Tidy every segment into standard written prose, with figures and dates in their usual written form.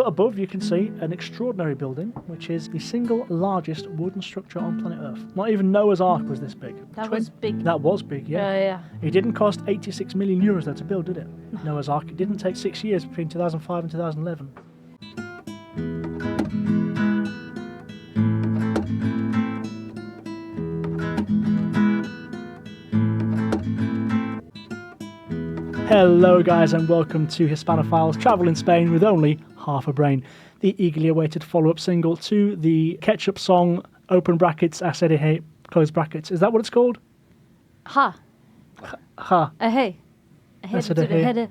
But above you can see an extraordinary building, which is the single largest wooden structure on planet Earth. Not even Noah's Ark was this big. That was big. That was big, yeah. Yeah. It didn't cost 86 million euros though to build, did it? Noah's Ark. It didn't take 6 years between 2005 and 2011. Hello guys and welcome to Hispanophiles Travel in Spain with only half a brain. The eagerly awaited follow-up single to the Ketchup song, open brackets, I said hey, close brackets. Is that what it's called? Ha. Ha. Hey. I said hey.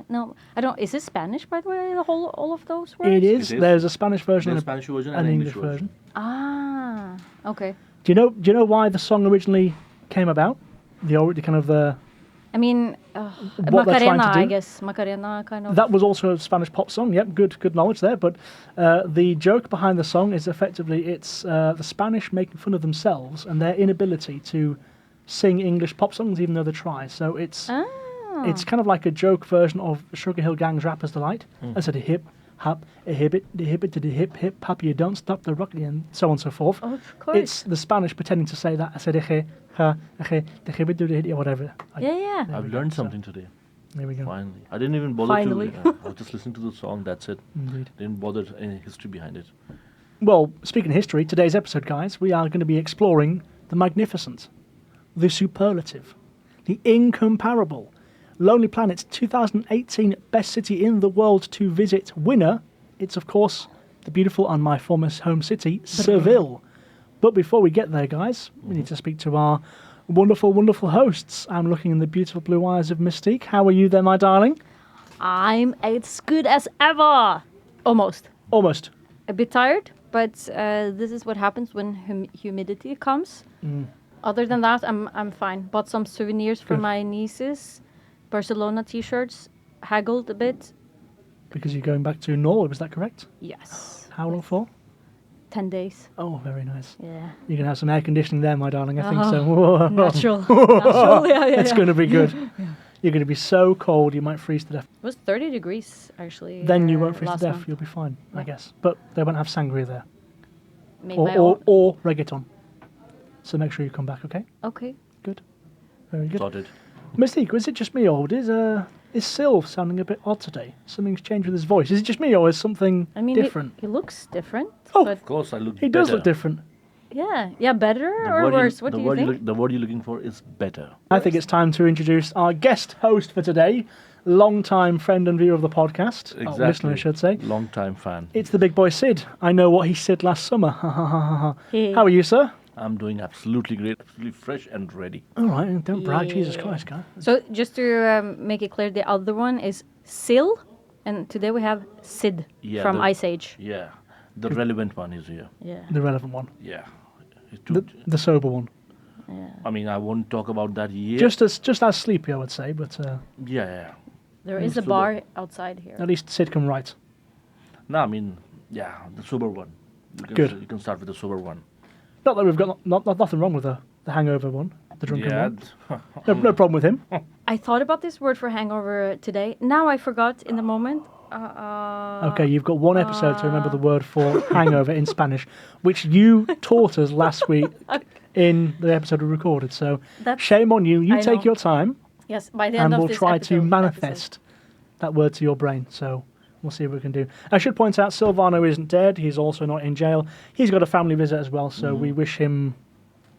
No, I don't. Is it Spanish, by the way? All of those words. It is. There's a Spanish version There's and a Spanish version an and English version. Ah, okay. Do you know why the song originally came about? I mean, what they're trying to Macarena, do? I guess. Macarena, kind of. That was also a Spanish pop song. Yep, good knowledge there. But the joke behind the song is effectively it's the Spanish making fun of themselves and their inability to sing English pop songs, even though they try. So it's kind of like a joke version of Sugar Hill Gang's "Rapper's Delight." I said a hip, hop, a hibbit, the hibbit to the hip, hip, hop, you don't stop the rock, and so on and so forth. Of course. It's the Spanish pretending to say that. I said ha, the hibbit, the hit, whatever. Yeah. I've learned something today. There we go. Finally. I didn't even bother Finally. to... I was just listening to the song, that's it. Indeed. Didn't bother any history behind it. Well, speaking of history, today's episode, guys, we are going to be exploring the magnificent, the superlative, the incomparable, Lonely Planet's 2018 Best City in the World to Visit winner. It's, of course, the beautiful and my former home city, Seville. But before we get there, guys, we need to speak to our wonderful, wonderful hosts. I'm looking in the beautiful blue eyes of Mystique. How are you there, my darling? I'm as good as ever. Almost. A bit tired, but this is what happens when humidity comes. Other than that, I'm fine. Bought some souvenirs for my nieces. Barcelona t-shirts. Haggled a bit. Because you're going back to Norway, was that correct? Yes. How long for? 10 days. Oh, very nice. Yeah. You can have some air conditioning there, my darling. I think so. Natural. Yeah. It's going to be good. You're going to be so cold, you might freeze to death. It was 30 degrees, actually. Then you won't freeze to last death. month. You'll be fine, I guess. But they won't have sangria there. Made my own. Or reggaeton. So make sure you come back, okay? Okay. Good. Very good. Sorted. Mystique, is it just me, or is Sylv sounding a bit odd today? Something's changed with his voice. Is it just me, or is something different? He looks different. Oh, but Of course, I look he better. does look different. yeah, better or worse? What do you think? The word you're looking for is better. I think it's time to introduce our guest host for today, long-time friend and viewer of the podcast. Exactly. Listener, I should say. Long-time fan. It's the big boy Sid. I know what he said last summer. Hey. How are you, sir? I'm doing absolutely great. Absolutely fresh and ready. All right, don't brag, Jesus Christ, guy. So just to make it clear, the other one is Sil, and today we have Sid from Ice Age. Yeah. The relevant one is here. Yeah. The relevant one. Yeah. It's The sober one. Yeah. I mean, I won't talk about that yet. Just as sleepy, I would say, but Yeah. There is a Sober. bar outside here. at least Sid can write. No, I mean, yeah, the sober one. Good. You can start with the sober one. Not that we've got nothing wrong with the hangover one, the drunken Yeah. one. No problem with him. I thought about this word for hangover today. Now I forgot in the moment. Okay, you've got one episode to remember the word for hangover in Spanish, which you taught us last week in the episode we recorded. So shame on you. You I take know. your time, Yes, by the end and of we'll this try episode, to manifest that word to your brain. So we'll see what we can do. I should point out, Silvano isn't dead. He's also not in jail. He's got a family visit as well, so we wish him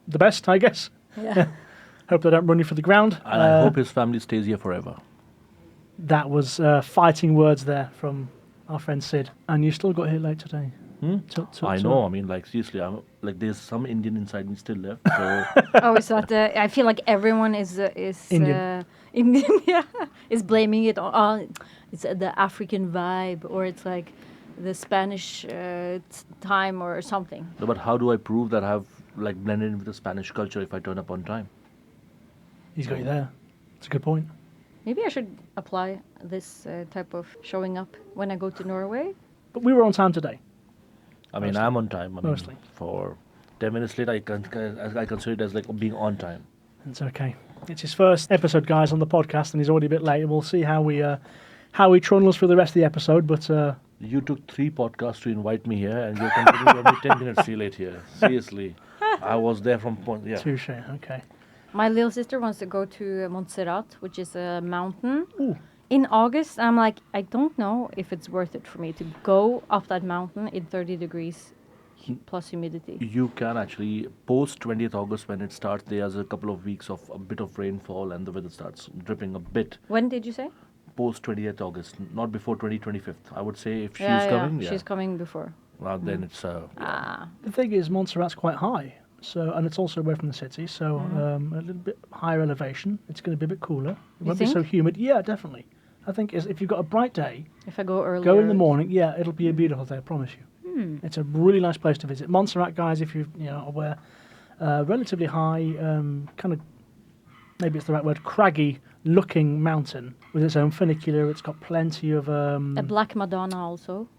the best, I guess. Yeah. Hope they don't run you for the ground. And I hope his family stays here forever. That was fighting words there from our friend Sid. And you still got here late today. I know. I mean, like, seriously, there's some Indian inside me still left. So Oh, is that? I feel like everyone is Indian. Indian, yeah, is blaming it on. It's the African vibe, or it's like the Spanish time, or something. No, but how do I prove that I've blended in with the Spanish culture if I turn up on time? He's got you there. That's a good point. Maybe I should apply this type of showing up when I go to Norway. But we were on time today. I mean, Mostly. I'm on time. I mean, Mostly. For 10 minutes late, I consider it as like being on time. It's okay. It's his first episode, guys, on the podcast, and he's already a bit late. And we'll see how we Howie trundles for the rest of the episode, but You took 3 podcasts to invite me here, and you're continuing every 10 minutes too late here. Seriously. I was there from point. Yeah. touche. Okay. My little sister wants to go to Montserrat, which is a mountain. Ooh. In August, I'm like, I don't know if it's worth it for me to go up that mountain in 30 degrees plus humidity. You can actually, post 20th August when it starts, there's a couple of weeks of a bit of rainfall and the weather starts dripping a bit. When did you say? Post 20th August, not before 25th. I would say if she's Yeah, coming, she's coming before. well, then it's... The thing is, Montserrat's quite high, and it's also away from the city, so a little bit higher elevation. It's going to be a bit cooler. It won't be so think? humid. Yeah, definitely. I think if you've got a bright day, If I go earlier. go in the morning. Yeah, it'll be a beautiful day. I promise you. It's a really nice place to visit. Montserrat, guys, if you're aware, relatively high, kind of, maybe it's the right word, craggy-looking mountain with its own funicular. It's got plenty of... A Black Madonna also.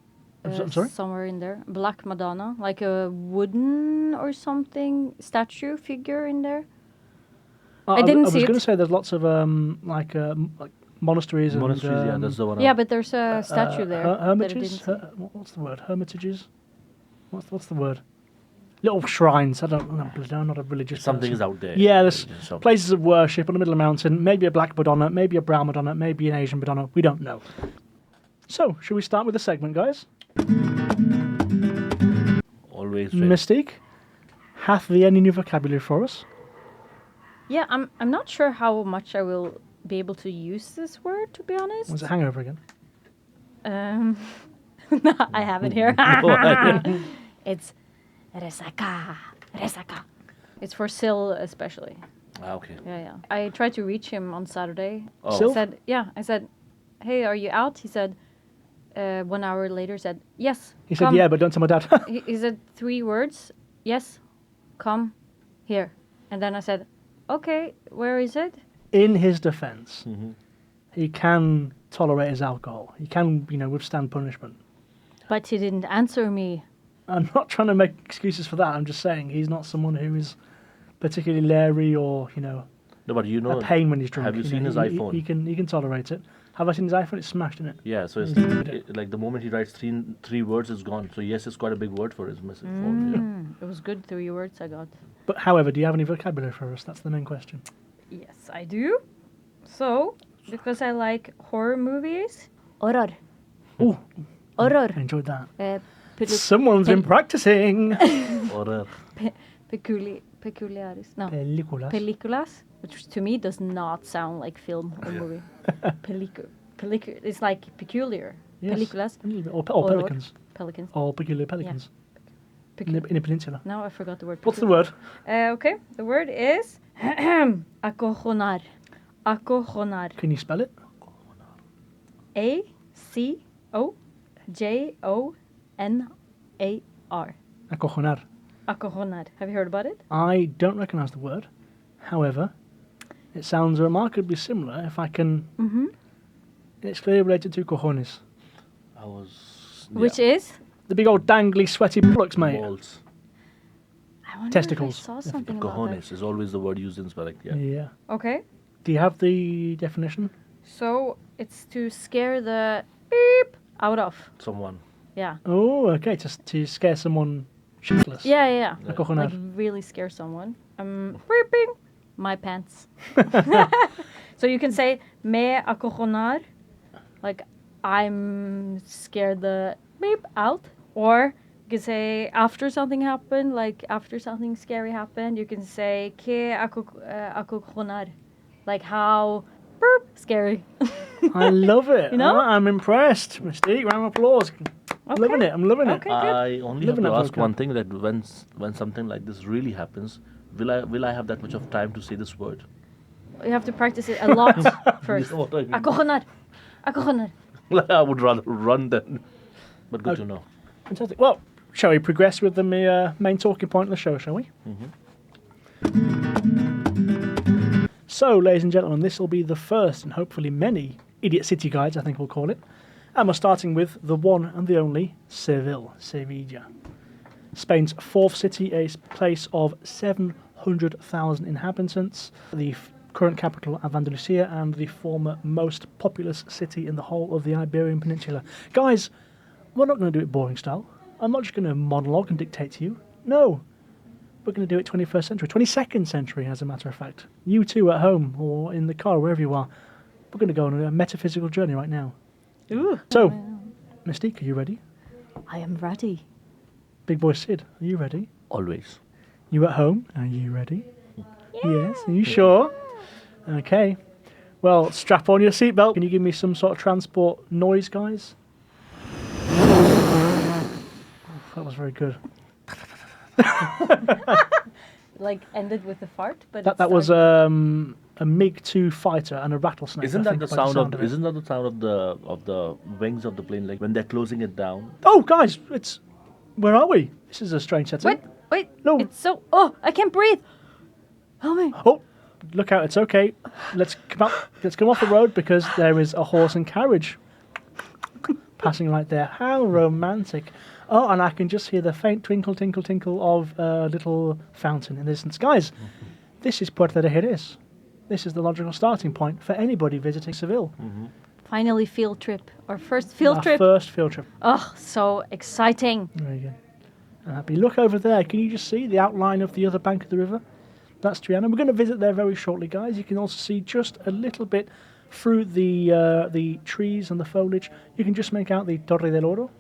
I'm sorry? Somewhere in there. Black Madonna, like a wooden or something statue figure in there. I didn't see I was it. going to say there's lots of like monasteries. Monasteries, and, yeah, that's the one. Yeah, but there's a statue there. that I Hermitages? didn't see. What's the word? Hermitages? What's the word? Little shrines. I'm not a religious Something person. is out there. Yeah, there's So- places of worship on the middle of the mountain. Maybe a black Madonna, maybe a brown Madonna, maybe an Asian Madonna. We don't know. So, should we start with the segment, guys? Always ready. Mystique, hath thee any new vocabulary for us? Yeah, I'm not sure how much I will be able to use this word, to be honest. Was it hangover again? I have it here. It's resaca. It's for Sil especially. Okay. Yeah. I tried to reach him on Saturday. Oh. Sil? I said, hey, are you out? He said, 1 hour later said, yes. He said, come." yeah, but don't tell my dad. He said 3 words. Yes, come here. And then I said, okay, where is it? In his defense, Mm-hmm. he can tolerate his alcohol. He can, withstand punishment. But he didn't answer me. I'm not trying to make excuses for that. I'm just saying he's not someone who is particularly leery or, No, but you know, a pain when he's drunk. have you seen his iPhone? He can tolerate it. Have I seen his iPhone? It's smashed, isn't it? Yeah, so it's like the moment he writes three words, it's gone. So yes, it's quite a big word for his message phone. It was good 3 words I got. But however, do you have any vocabulary for us? That's the main question. Yes, I do. So, because I like horror movies. Horror. Ooh, Horror. I enjoyed that. Pelu- Someone's been practicing. Yeah. Or peculiaris. No. Películas. Películas, which to me does not sound like film or movie. Pelicu. It's like peculiar. Yes, Películas. a little bit. Or Or pelicans. Pelicans. Or peculiar pelicans. Pecu- In a peninsula. Now I forgot the word. What's the word? Okay, the word is acojonar. Acojonar. Can you spell it? Acojonar. Acojonar. Acojonar. Have you heard about it? I don't recognise the word. However, it sounds remarkably similar if I can... Mm-hmm. It's clearly related to cojones. I was. Which is? The big old dangly, sweaty bullocks, mate. Balls. I wonder Testicles. If I saw something about Cojones is always the word used in Spanish. Yeah. Yeah. that. Okay. Do you have the definition? So it's to scare the beep out of. Someone. Yeah. Oh, okay. Just to scare someone shitless. Yeah. Acojonar. Like really scare someone. Beeping my pants. So you can say me acojonar, like I'm scared the beep out, or you can say after something happened, like after something scary happened, you can say que acojonar, like how burp scary. I love it. You know? I'm impressed. Mystique, round of applause. I'm loving it. I'm loving it. Okay, good. I only have Living to that ask vocab. one thing: that when something like this really happens, will I have that much of time to say this word? You have to practice it a lot first. You know what I mean? Acojonar, acojonar. I would rather run than. But good to know. Fantastic. Well, shall we progress with the main talking point of the show, shall we? So, ladies and gentlemen, this will be the first and hopefully many Idiot City Guides, I think we'll call it. And we're starting with the one and the only Seville, Sevilla. Spain's fourth city, a place of 700,000 inhabitants. The current capital of Andalusia and the former most populous city in the whole of the Iberian Peninsula. Guys, we're not going to do it boring style. I'm not just going to monologue and dictate to you. No. We're going to do it 21st century, 22nd century, as a matter of fact. You too at home or in the car, wherever you are. We're going to go on a metaphysical journey right now. Ooh. So, Mystique, are you ready? I am ready. Big boy Sid, are you ready? Always. You at home, are you ready? Yes, are you sure? Okay. Well, strap on your seatbelt. Can you give me some sort of transport noise, guys? That was very good. Like ended with a fart, but That was a MiG-2 fighter and a rattlesnake. Isn't I that think, the by sound of? it. Isn't that the sound of the wings of the plane, like when they're closing it down? Oh, guys, it's where are we? This is a strange setting. Wait. No. It's so. Oh, I can't breathe. Help me. Oh, look out! It's okay. Let's come off the road because there is a horse and carriage passing right there. How romantic! Oh, and I can just hear the faint twinkle, tinkle, tinkle of a little fountain in the distance. Guys, this is Puerto de Jerez. This is the logical starting point for anybody visiting Seville. Mm-hmm. Finally, field trip. Our first field Our trip. first field trip. Oh, so exciting. There you go. Happy. Look over there. Can you just see the outline of the other bank of the river? That's Triana. We're going to visit there very shortly, guys. You can also see just a little bit through the trees and the foliage. You can just make out the Torre del Oro,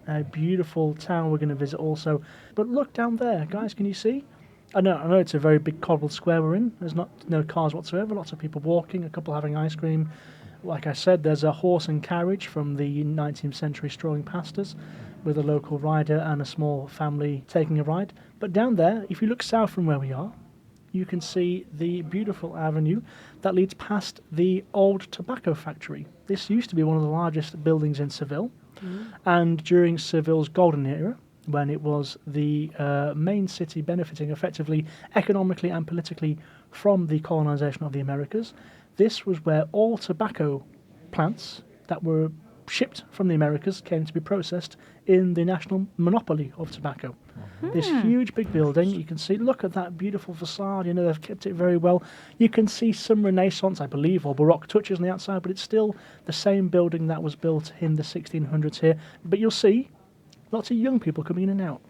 a beautiful town we're going to visit also. But look down there, guys. Can you see? I know it's a very big cobbled square we're in. There's no cars whatsoever. Lots of people walking. A couple having ice cream. Like I said, there's a horse and carriage from the 19th century strolling past us, with a local rider and a small family taking a ride. But down there, if you look south from where we are, you can see the beautiful avenue that leads past the old tobacco factory. This used to be one of the largest buildings in Seville, and during Seville's golden era, when it was the main city benefiting effectively economically and politically from the colonization of the Americas, this was where all tobacco plants that were shipped from the Americas came to be processed in the national monopoly of tobacco. This huge big building, you can see, look at that beautiful facade, they've kept it very well. You can see some Renaissance, I believe, or Baroque touches on the outside, but it's still the same building that was built in the 1600s here. But you'll see lots of young people coming in and out.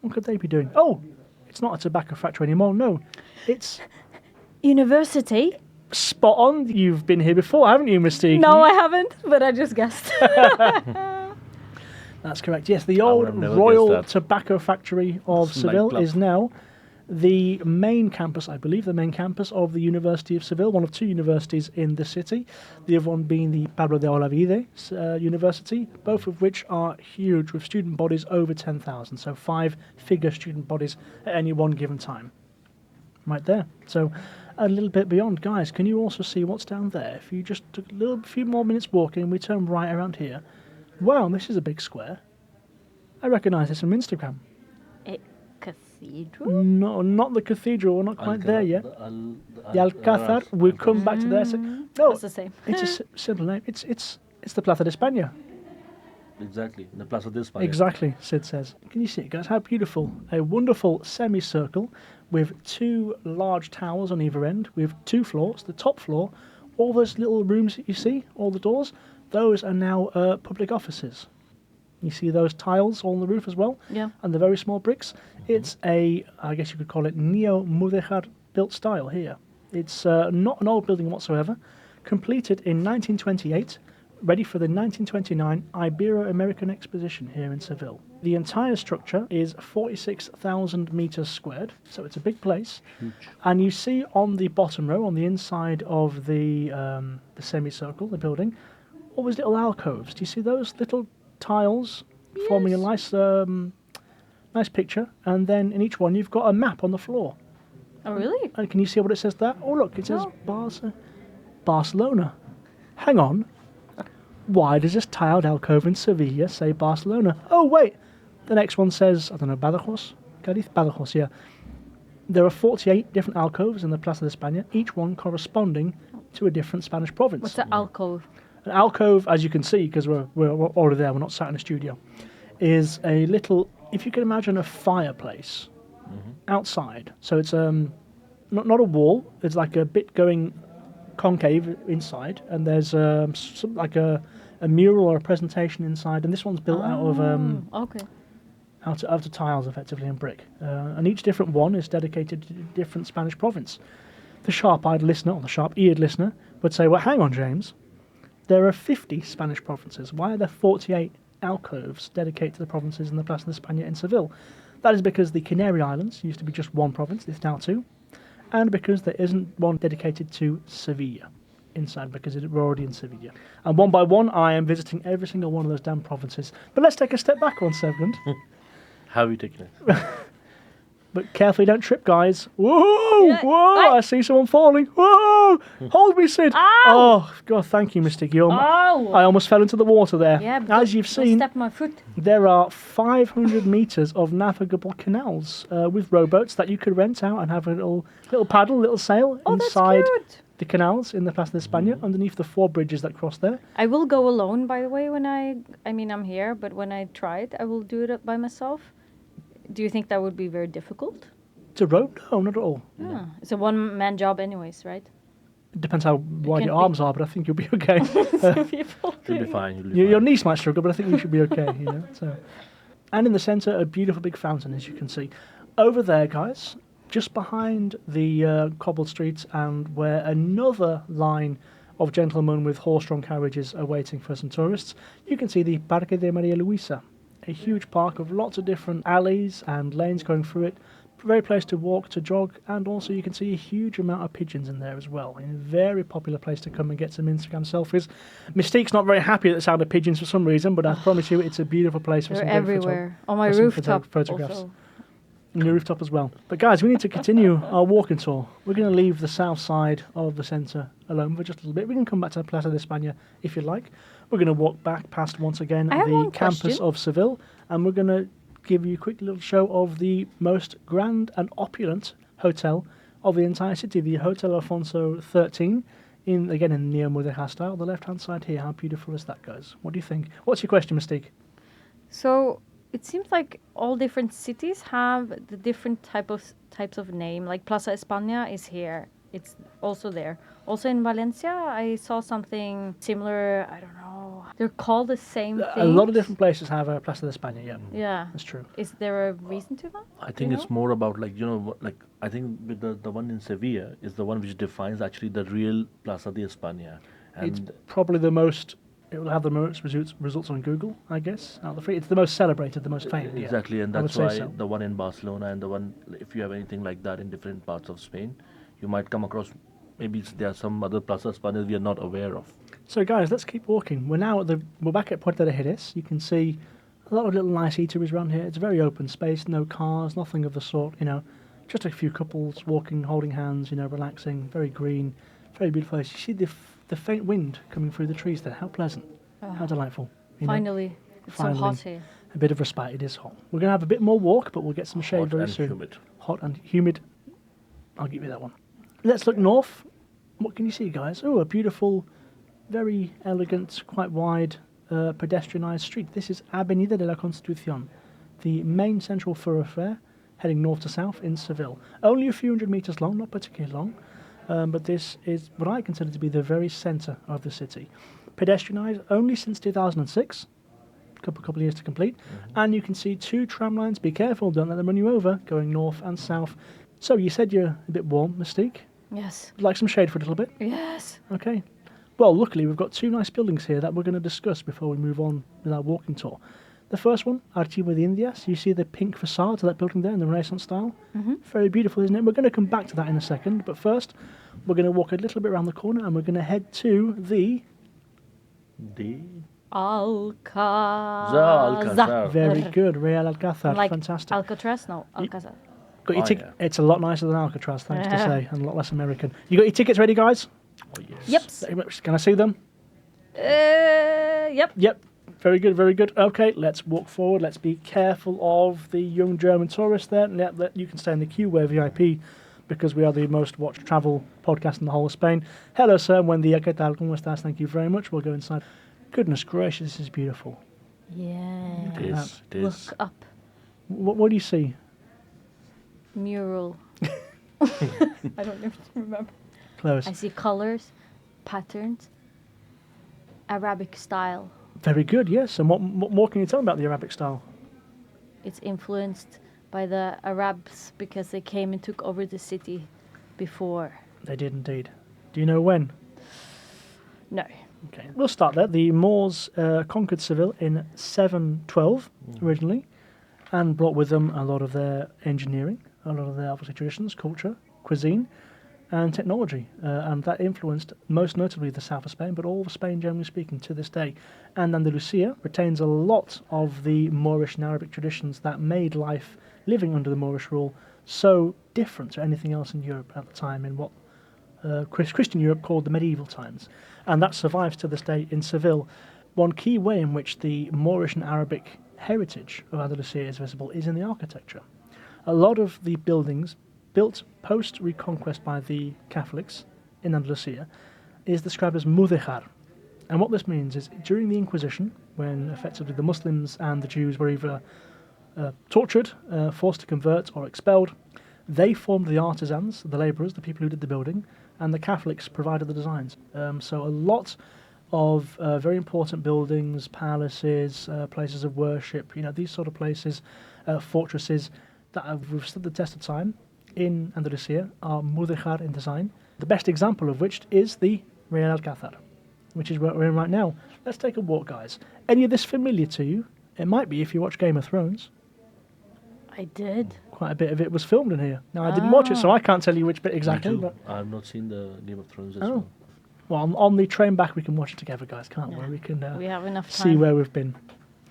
What could they be doing? Oh, it's not a tobacco factory anymore, no. It's... University? Spot on. You've been here before, haven't you, Mystique? No, I haven't, but I just guessed. That's correct. Yes, the old Royal Tobacco Factory of Seville is now the main campus, I believe, the main campus of the University of Seville, one of two universities in the city, the other one being the Pablo de Olavide University, both of which are huge, with student bodies over 10,000, so 5-figure student bodies at any one given time. Right there. So a little bit beyond, guys, can you also see what's down there? If you just took a few more minutes walking, we turn right around here. Wow, this is a big square. I recognise this from Instagram. A cathedral? No, not the cathedral. We're not quite there yet. The Alcázar. We'll come back to there. No, it's the same. It's a simple name. It's the Plaza de España. Exactly, the Plaza de España. Exactly, Sid says. Can you see it, guys? How beautiful. A wonderful semicircle with two large towers on either end, with 2 floors. The top floor, all those little rooms that you see, all the doors, those are now public offices. You see those tiles on the roof as well? Yeah. And the very small bricks? It's I guess you could call it neo-Mudéjar built style here. It's not an old building whatsoever. Completed in 1928, ready for the 1929 Ibero-American Exposition here in Seville. The entire structure is 46,000 meters squared, so it's a big place. Huge. And you see on the bottom row, on the inside of the semicircle, the building, all those little alcoves. Do you see those little tiles forming a nice picture? And then in each one, you've got a map on the floor. Oh, really? And can you see what it says there? Oh, look, it says Barcelona. Hang on. Why does this tiled alcove in Sevilla say Barcelona? Oh, wait. The next one says, I don't know, Badajoz? Cádiz? Badajoz, yeah. There are 48 different alcoves in the Plaza de España, each one corresponding to a different Spanish province. What's an alcove? An alcove, as you can see, because we're already there, we're not sat in a studio, is a little, if you can imagine a fireplace outside. So it's not a wall. It's like a bit going concave inside, and there's like a mural or a presentation inside, and this one's built out of okay. out of tiles, effectively, and brick. And each different one is dedicated to a different Spanish province. The sharp-eyed listener, or the sharp-eared listener, would say, well, hang on, James. There are 50 Spanish provinces. Why are there 48 alcoves dedicated to the provinces in the Plaza de España in Seville? That is because the Canary Islands used to be just one province, it's now two, and because there isn't one dedicated to Sevilla inside, because we're already in Sevilla. And one by one, I am visiting every single one of those damn provinces. But let's take a step back one second. How are you taking it? But carefully, don't trip, guys. Whoa! Yeah, Whoa! I see someone falling. Whoa! Hold me, Sid. Ow! Oh, God, thank you, Mr. Guillaume. Ow! I almost fell into the water there. Yeah, as you've don't seen, step my foot. there are 500 metres of navigable canals with rowboats that you could rent out and have a little paddle, little sail inside That's cute. the canals in the Plaza de España, underneath the 4 bridges that cross there. I will go alone, by the way, when I mean, I'm here, but when I try it, I will do it by myself. Do you think that would be very difficult? To row? No, not at all. Yeah. It's a one-man job anyways, right? It depends how wide can your be- arms are, but I think you'll be okay. People You'll be do. fine. You'll be Your fine. niece might struggle, but I think you should be okay. So. And in the centre, a beautiful big fountain, as you can see. Over there, guys, just behind the cobbled streets, and where another line of gentlemen with horse-drawn carriages are waiting for some tourists, you can see the Parque de Maria Luisa, a huge park of lots of different alleys and lanes going through it. Very place to walk, to jog, and also you can see a huge amount of pigeons in there as well. A very popular place to come and get some Instagram selfies. Mystique's not very happy at the sound of pigeons for some reason, but I promise you it's a beautiful place for They're some great everywhere. On my for some rooftop photographs. also. On your rooftop as well. But guys, we need to continue our walking tour. We're going to leave the south side of the centre alone for just a little bit. We can come back to Plaza de España if you like. We're going to walk back past, once again, I have the one campus question. of Seville, and we're going to give you a quick little show of the most grand and opulent hotel of the entire city, the Hotel Alfonso 13, again in Neo Mudéjar style. The left-hand side here, how beautiful is that, guys? What do you think? What's your question, Mystique? So it seems like all different cities have the different types of name. Like Plaza España is here. It's also there. Also in Valencia, I saw something similar. I don't know. They're called the same thing. A lot of different places have a Plaza de España, yeah. Yeah. That's true. Is there a reason to that? I think it's more about I think with the one in Sevilla is the one which defines actually the real Plaza de España. It's And probably the most. It will have the most results on Google, I guess. Out of the three, it's the most celebrated, the most famous. exactly, and I would that's say why so. the one in Barcelona and the one, if you have anything like that in different parts of Spain, you might come across. Maybe there are some other Plaza Españas we are not aware of. So, guys, let's keep walking. We're back at Puerta de Jerez. You can see a lot of little nice eateries around here. It's a very open space, no cars, nothing of the sort. Just a few couples walking, holding hands. Relaxing. Very green, very beautiful place. You see the faint wind coming through the trees there. How pleasant. How delightful. Finally. It's so Finally. hot here. A bit of respite. It is hot. We're going to have a bit more walk, but we'll get some shade Hot very and soon. humid. Hot and humid. I'll give you that one. Let's look north. What can you see, guys? Oh, a beautiful, very elegant, quite wide, pedestrianised street. This is Avenida de la Constitución, the main central thoroughfare heading north to south in Seville. Only a few hundred metres long, not particularly long, but this is what I consider to be the very centre of the city. Pedestrianised only since 2006, couple of years to complete, and you can see 2 tram lines. Be careful, don't let them run you over, going north and south. So you said you're a bit warm, Mystique. Yes. Would like some shade for a little bit? Yes. Okay. Well, luckily we've got 2 nice buildings here that we're going to discuss before we move on with our walking tour. The first one, Archivo de Indias. You see the pink facade to that building there in the Renaissance style. Very beautiful, isn't it? We're going to come back to that in a second, but first we're going to walk a little bit around the corner and we're going to head to the... Alcazar. Very good, Real Alcázar. Like Fantastic. Alcatraz? No, Alcazar. Got your ticket? Yeah. It's a lot nicer than Alcatraz, thanks to say, and a lot less American. You got your tickets ready, guys? Oh, yes. Yep. Very much. Can I see them? Yep. Yep. Very good, very good. Okay, let's walk forward. Let's be careful of the young German tourists there. You can stay in the queue. We're VIP because we are the most watched travel podcast in the whole of Spain. Hello, sir. Buen día, ¿qué tal? ¿Cómo estás? Thank you very much. We'll go inside. Goodness gracious, this is beautiful. Yeah. It is. It is. Look up. What do you see? Mural. I don't even remember. Close. I see colors, patterns, Arabic style. Very good, yes. And what more can you tell me about the Arabic style? It's influenced by the Arabs because they came and took over the city before. They did indeed. Do you know when? No. Okay, we'll start there. The Moors conquered Seville in 712 originally, and brought with them a lot of their engineering, a lot of their obviously traditions, culture, cuisine, and technology, and that influenced most notably the south of Spain, but all of Spain generally speaking to this day. And Andalusia retains a lot of the Moorish and Arabic traditions that made life living under the Moorish rule so different to anything else in Europe at the time, in what Christian Europe called the medieval times. And that survives to this day in Seville. One key way in which the Moorish and Arabic heritage of Andalusia is visible is in the architecture. A lot of the buildings built post-reconquest by the Catholics in Andalusia is described as mudéjar. And what this means is during the Inquisition, when effectively the Muslims and the Jews were either tortured, forced to convert, or expelled, they formed the artisans, the labourers, the people who did the building, and the Catholics provided the designs. So a lot of very important buildings, palaces, places of worship, these sort of places, fortresses that have withstood the test of time in Andalusia are mudéjar in design. The best example of which is the Real Alcázar, which is where we're in right now. Let's take a walk, guys. Any of this familiar to you? It might be if you watch Game of Thrones. I did. Quite a bit of it was filmed in here. Now, I didn't watch it, so I can't tell you which bit exactly. Me too. But I've not seen the Game of Thrones as oh, well. well, on the train back, we can watch it together, guys, can't we? We can We have enough see time. where we've been.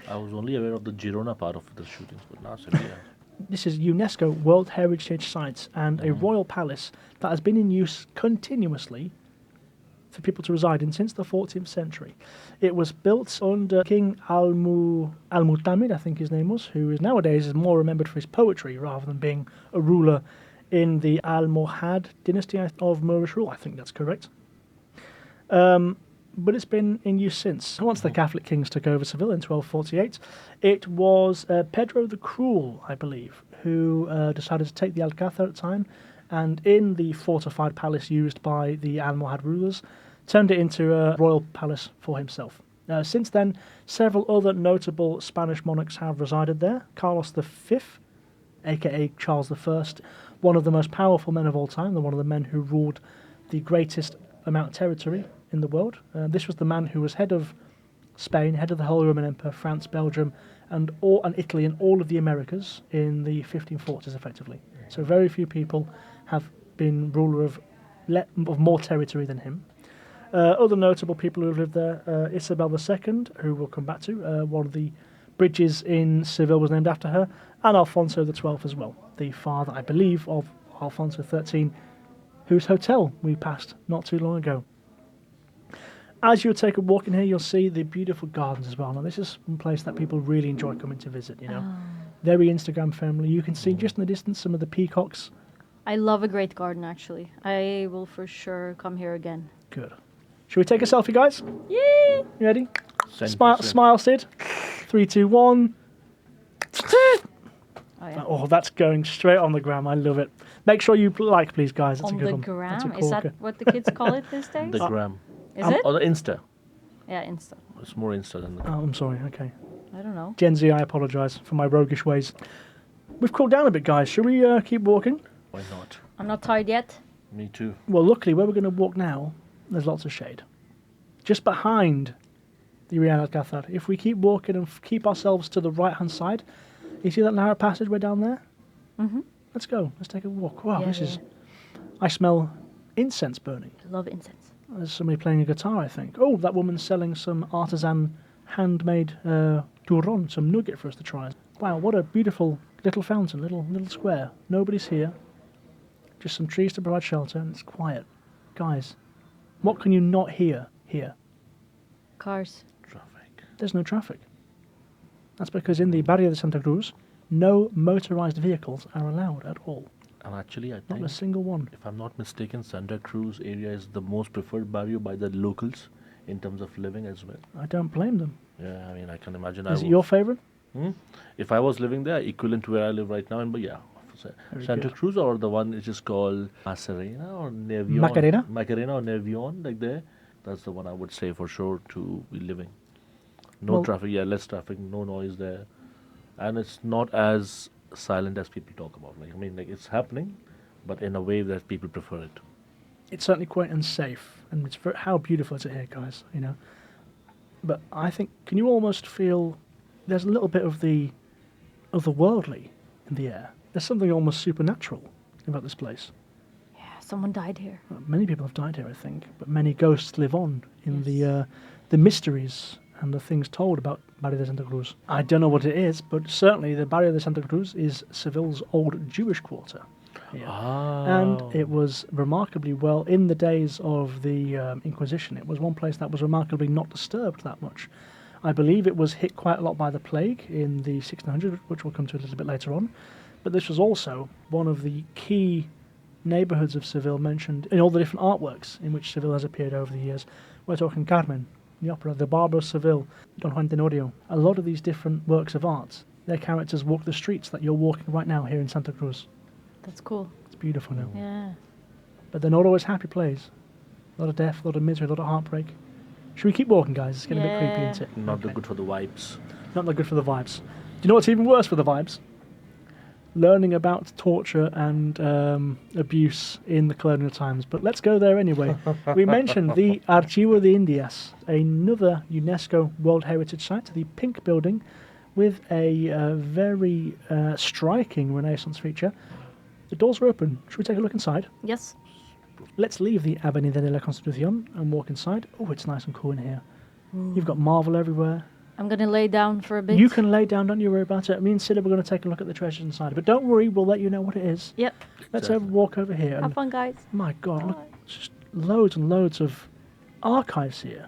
I was only aware of the Girona part of the shootings, but now Sevilla. This is UNESCO World Heritage Sites and a royal palace that has been in use continuously for people to reside in since the 14th century. It was built under King Al-Mutamid, I think his name was, who is nowadays is more remembered for his poetry rather than being a ruler in the Almohad dynasty of Moorish rule. I think that's correct. But it's been in use since. Once the Catholic kings took over Seville in 1248, it was Pedro the Cruel, I believe, who decided to take the Alcázar at the time, and in the fortified palace used by the Almohad rulers, turned it into a royal palace for himself. Since then, several other notable Spanish monarchs have resided there. Carlos V, aka Charles I, one of the most powerful men of all time, one of the men who ruled the greatest amount of territory in the world. This was the man who was head of Spain, head of the Holy Roman Empire, France, Belgium, and Italy, and all of the Americas in the 1540s, effectively. So very few people have been ruler of more territory than him. Other notable people who have lived there, Isabel II, who we'll come back to. One of the bridges in Seville was named after her, and Alfonso XII as well, the father, I believe, of Alfonso XIII, whose hotel we passed not too long ago. As you take a walk in here, you'll see the beautiful gardens as well. Now, this is one place that people really enjoy coming to visit, Very Instagram friendly. You can see just in the distance some of the peacocks. I love a great garden, actually. I will for sure come here again. Good. Should we take a selfie, guys? Yay! You ready? Send. Smile, Sid. 3, 2, 1. Oh, yeah. Oh, that's going straight on the gram. I love it. Make sure you like, please, guys. That's On a good the one. That's a gram? Is that corker. what the kids call it these days? The gram. Is it? Or the Insta. Yeah, Insta. It's more Insta than the Oh, I'm sorry. Okay. I don't know. Gen Z, I apologise for my roguish ways. We've cooled down a bit, guys. Should we keep walking? Why not? I'm not tired yet. Me too. Well, luckily, where we're going to walk now, there's lots of shade. Just behind the Real Alcázar. If we keep walking and keep ourselves to the right-hand side, you see that narrow passageway down there? Mm-hmm. Let's go. Let's take a walk. Wow, Yeah, this yeah. is... I smell incense burning. I love incense. There's somebody playing a guitar, I think. Oh, that woman's selling some artisan handmade turron, some nougat for us to try. Wow, what a beautiful little fountain, little square. Nobody's here. Just some trees to provide shelter, and it's quiet. Guys, what can you not hear here? Cars. Traffic. There's no traffic. That's because in the Barrio de Santa Cruz, no motorised vehicles are allowed at all. And actually, I Not think, a single one. if I'm not mistaken, Santa Cruz area is the most preferred barrio by the locals in terms of living as well. I don't blame them. Yeah, I mean, I can imagine. Is it your favourite? If I was living there, equivalent to where I live right now, but yeah, Santa Cruz, or the one which is called Macarena or Nervion? Macarena or Nervion, like there. That's the one I would say for sure to be living. No traffic, less traffic, no noise there. And it's not as silent as people talk about. It's happening, but in a way that people prefer it. It's certainly quite unsafe, and how beautiful is it here, guys, But I think, can you almost feel there's a little bit of the otherworldly in the air? There's something almost supernatural about this place. Yeah, someone died here. Well, many people have died here, I think, but many ghosts live on in the mysteries and the things told about Barrio de Santa Cruz. I don't know what it is, but certainly the Barrio de Santa Cruz is Seville's old Jewish quarter. And it was remarkably well, in the days of the Inquisition, it was one place that was remarkably not disturbed that much. I believe it was hit quite a lot by the plague in the 1600s, which we'll come to a little bit later on. But this was also one of the key neighbourhoods of Seville mentioned in all the different artworks in which Seville has appeared over the years. We're talking Carmen, the opera, the Barber of Seville, Don Juan Tenorio. A lot of these different works of art, their characters walk the streets that you're walking right now here in Santa Cruz. That's cool. It's beautiful now. Yeah. But they're not always happy plays. A lot of death, a lot of misery, a lot of heartbreak. Should we keep walking, guys? It's getting a bit creepy, isn't it? Not that good for the vibes. Not that good for the vibes. Do you know what's even worse for the vibes? Learning about torture and abuse in the colonial times. But let's go there anyway. We mentioned the Archivo de Indias, another UNESCO World Heritage Site, the pink building with a very striking Renaissance feature. The doors are open. Should we take a look inside? Yes. Let's leave the Avenida de la Constitución and walk inside. Oh, it's nice and cool in here. You've got marble everywhere. I'm going to lay down for a bit. You can lay down, don't you worry about it. Me and Sid are going to take a look at the treasures inside. But don't worry, we'll let you know what it is. Yep. Let's walk over here. Have fun, guys. My God, look, just loads and loads of archives here.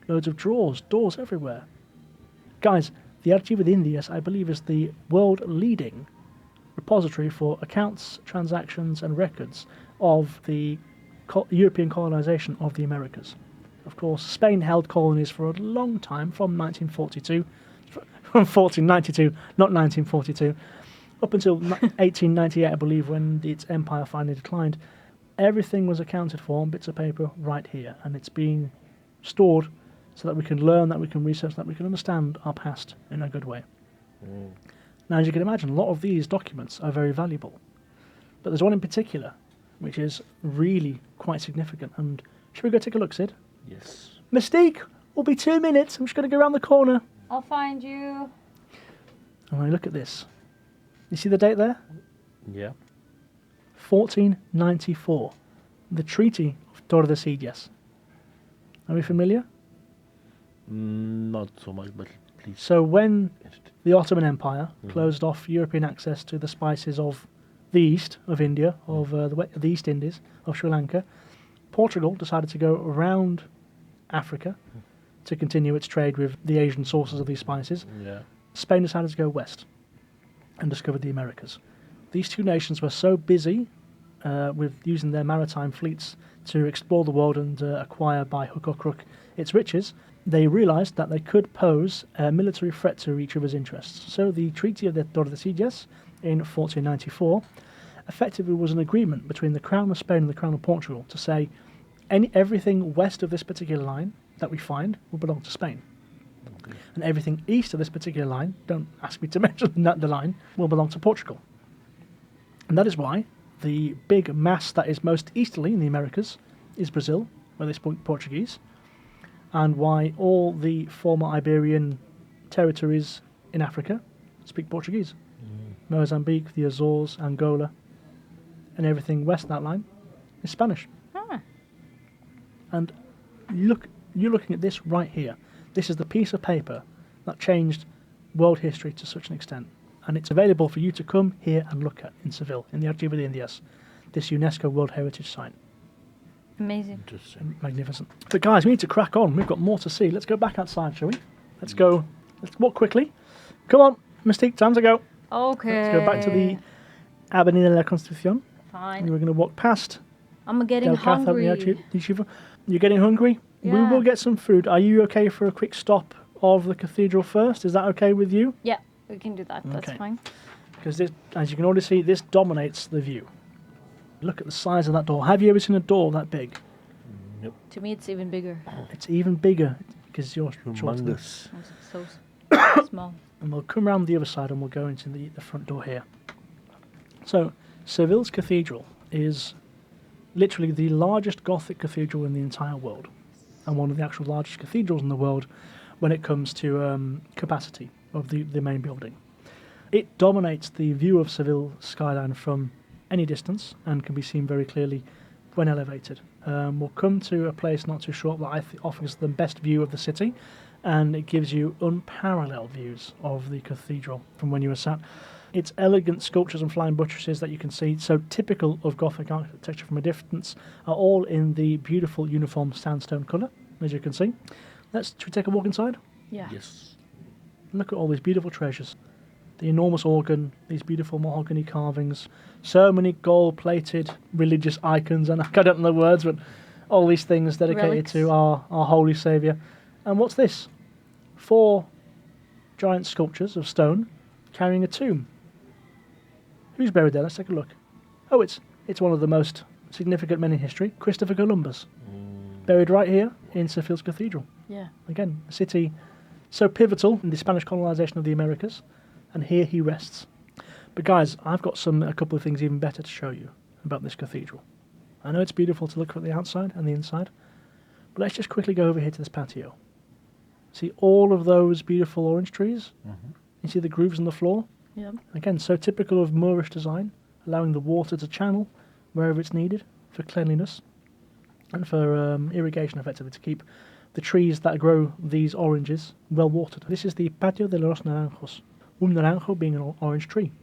Loads of drawers, doors everywhere. Guys, the Archivo de Indias, I believe, is the world-leading repository for accounts, transactions, and records of the European colonization of the Americas. Of course, Spain held colonies for a long time, from 1492, not 1942, up until 1898, I believe, when its empire finally declined. Everything was accounted for on bits of paper right here, and it's being stored so that we can learn, that we can research, that we can understand our past in a good way. Now, as you can imagine, a lot of these documents are very valuable, but there's one in particular which is really quite significant. And should we go take a look, Sid? Yes. Mystique, will be 2 minutes. I'm just going to go around the corner. I'll find you. And I look at this. You see the date there? Yeah. 1494. The Treaty of Tordesillas. Are we familiar? Not so much, but please. So when the Ottoman Empire closed off European access to the spices of the east of India, of the East Indies, of Sri Lanka, Portugal decided to go around Africa to continue its trade with the Asian sources of these spices. Yeah. Spain decided to go west and discovered the Americas. These two nations were so busy with using their maritime fleets to explore the world and acquire by hook or crook its riches, they realized that they could pose a military threat to each other's interests. So the Treaty of the Tordesillas in 1494 effectively was an agreement between the Crown of Spain and the Crown of Portugal to say everything west of this particular line that we find will belong to Spain. Okay. And everything east of this particular line, don't ask me to mention the line, will belong to Portugal. And that is why the big mass that is most easterly in the Americas is Brazil, where they speak Portuguese, and why all the former Iberian territories in Africa speak Portuguese. Mozambique, the Azores, Angola, and everything west of that line is Spanish. And you're looking at this right here. This is the piece of paper that changed world history to such an extent. And it's available for you to come here and look at in Seville, in the Archivo de Indias, this UNESCO World Heritage Site. Amazing. Interesting. Magnificent. But guys, we need to crack on. We've got more to see. Let's go back outside, shall we? Let's go. Let's walk quickly. Come on, Mystique, time to go. Okay. Let's go back to the Avenida de la Constitución. Fine. And we're going to walk past. I'm getting hungry. You're getting hungry? Yeah. We will get some food. Are you okay for a quick stop of the cathedral first? Is that okay with you? Yeah, we can do that. That's Okay. fine. because as you can already see, this dominates the view. Look at the size of that door. Have you ever seen a door that big? Yep. To me, it's even bigger. It's even bigger because you're short. Humongous. It's so small. And we'll come around the other side and we'll go into the front door here. So, Seville's cathedral is literally the largest Gothic cathedral in the entire world, and one of the actual largest cathedrals in the world when it comes to capacity of the main building. It dominates the view of Seville skyline from any distance and can be seen very clearly when elevated. We'll come to a place not too short that offers the best view of the city, and it gives you unparalleled views of the cathedral from when you are sat. Its elegant sculptures and flying buttresses that you can see, so typical of Gothic architecture from a distance, are all in the beautiful uniform sandstone colour, as you can see. Should we take a walk inside? Yeah. Yes. Look at all these beautiful treasures. The enormous organ, these beautiful mahogany carvings, so many gold-plated religious icons, and I don't know the words, but all these things dedicated Relics. to our holy saviour. And what's this? 4 giant sculptures of stone carrying a tomb. Who's buried there? Let's take a look. Oh, it's one of the most significant men in history, Christopher Columbus, buried right here in Seville's cathedral. Yeah. Again, a city so pivotal in the Spanish colonization of the Americas, and here he rests. But guys, I've got a couple of things even better to show you about this cathedral. I know it's beautiful to look at the outside and the inside, but let's just quickly go over here to this patio. See all of those beautiful orange trees? Mm-hmm. You see the grooves in the floor? Yeah. Again, so typical of Moorish design, allowing the water to channel wherever it's needed for cleanliness and for irrigation, effectively, to keep the trees that grow these oranges well watered. This is the Patio de los Naranjos, naranjo being an orange tree.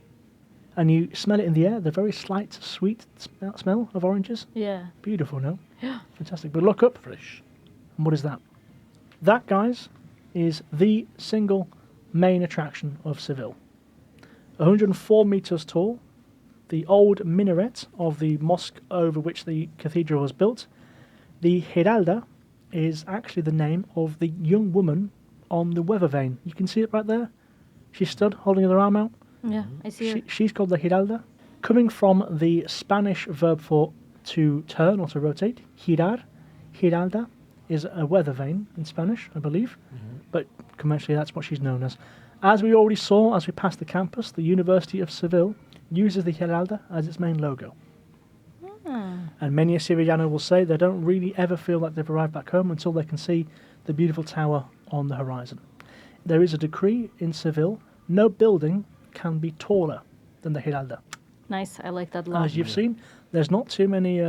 And you smell it in the air, the very slight, sweet smell of oranges. Yeah. Beautiful, no? Yeah. Fantastic. But look up. Fresh. And what is that? That, guys, is the single main attraction of Seville. 104 metres tall, the old minaret of the mosque over which the cathedral was built. The Giralda is actually the name of the young woman on the weather vane. You can see it right there. She stood holding her arm out. Yeah, I see her. She's called the Giralda. Coming from the Spanish verb for to turn or to rotate, girar, Giralda is a weather vane in Spanish, I believe. Mm-hmm. But commercially that's what she's known as. As we already saw as we passed the campus, the University of Seville uses the Giralda as its main logo. And many a Sevillano will say they don't really ever feel like they've arrived back home until they can see the beautiful tower on the horizon. There is a decree in Seville, no building can be taller than the Giralda. Nice, I like that a lot. As you've seen, there's not too many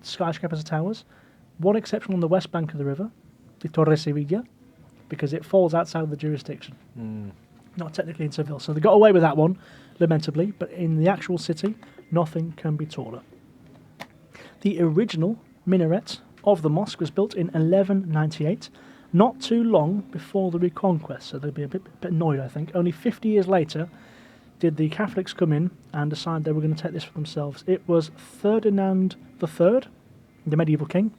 skyscrapers or towers. One exception on the west bank of the river, the Torre Sevilla, because it falls outside of the jurisdiction. Not technically in Seville. So they got away with that one, lamentably, but in the actual city, nothing can be taller. The original minaret of the mosque was built in 1198, not too long before the Reconquest, so they'd be a bit annoyed, I think. Only 50 years later did the Catholics come in and decide they were going to take this for themselves. It was Ferdinand III, the medieval king,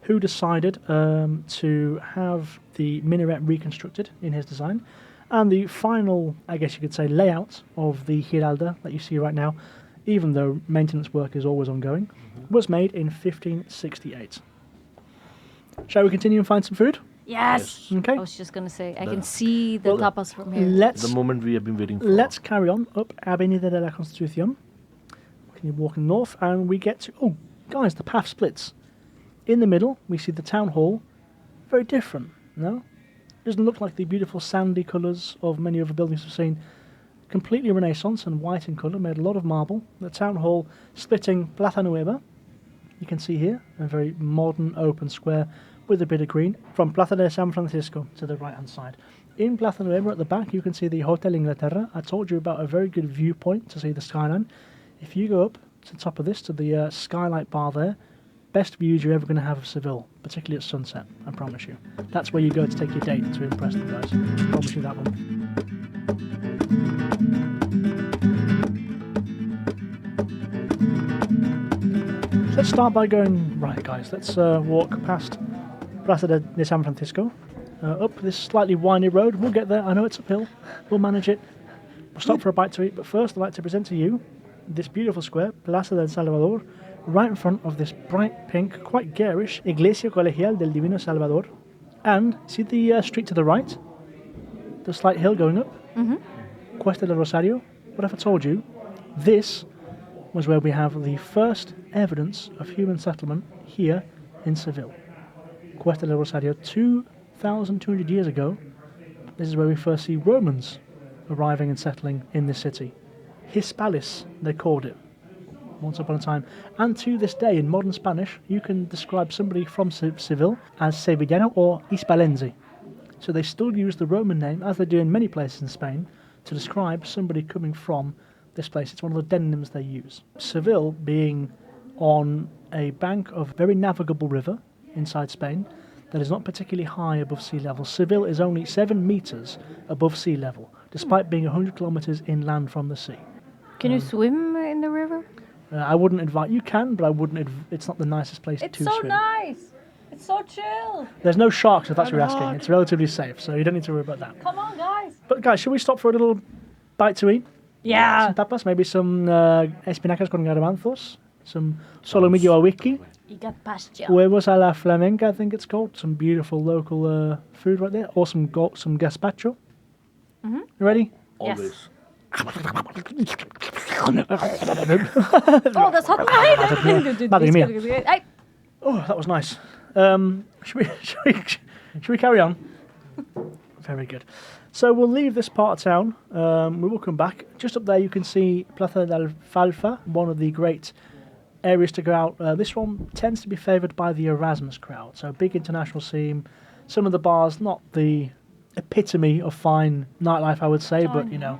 who decided to have the minaret reconstructed in his design. And the final, I guess you could say, layout of the Giralda that you see right now, even though maintenance work is always ongoing, was made in 1568. Shall we continue and find some food? Yes! Okay. I was just going to say, I can see the tapas from here. The moment we have been waiting for. Let's carry on up Avenida de la Constitución. Continue walking north, and we get to... Oh, guys, the path splits. In the middle, we see the town hall. Very different, no? Doesn't look like the beautiful sandy colours of many other buildings we've seen. Completely Renaissance and white in colour, made a lot of marble. The town hall splitting Plaza Nueva. You can see here a very modern open square with a bit of green from Plaza de San Francisco to the right hand side. In Plaza Nueva at the back you can see the Hotel Inglaterra. I told you about a very good viewpoint to see the skyline. If you go up to the top of this, to the skylight bar there, best views you're ever going to have of Seville, particularly at sunset, I promise you. That's where you go to take your date to impress them guys. I promise you that one. Let's start by going right, guys. Let's walk past Plaza de San Francisco, up this slightly windy road. We'll get there. I know it's uphill. We'll manage it. We'll stop for a bite to eat, but first I'd like to present to you this beautiful square, Plaza del Salvador, right in front of this bright pink, quite garish Iglesia Colegial del Divino Salvador. And see the street to the right? The slight hill going up? Cuesta del Rosario. What if I told you this was where we have the first evidence of human settlement here in Seville? Cuesta del Rosario, 2,200 years ago, this is where we first see Romans arriving and settling in this city. Hispalis, they called it, once upon a time. And to this day, in modern Spanish, you can describe somebody from Seville as Sevillano or Hispalense. So they still use the Roman name, as they do in many places in Spain, to describe somebody coming from this place. It's one of the denonyms they use. Seville being on a bank of a very navigable river inside Spain that is not particularly high above sea level. Seville is only 7 metres above sea level, despite being 100 kilometres inland from the sea. Can you swim in the river? I wouldn't advise... You can, but I wouldn't... It's not the nicest place to swim. It's so nice! It's so chill! There's no sharks, if that's what you're asking. It's relatively safe, so you don't need to worry about that. Come on, guys! But guys, should we stop for a little bite to eat? Yeah! Some tapas, maybe some espinacas con garbanzos, some solomillo a wiki, You got pastel. huevos a la flamenca, I think it's called. Some beautiful local food right there, or some gazpacho. You ready? Yes. Always. Oh, that's hot! Madre mia. Oh, that was nice. Should we carry on? Very good. So we'll leave this part of town. We will come back. Just up there you can see Plaza del Falfa, one of the great areas to go out. This one tends to be favoured by the Erasmus crowd. So big international scene. Some of the bars, not the epitome of fine nightlife, I would say, but you know,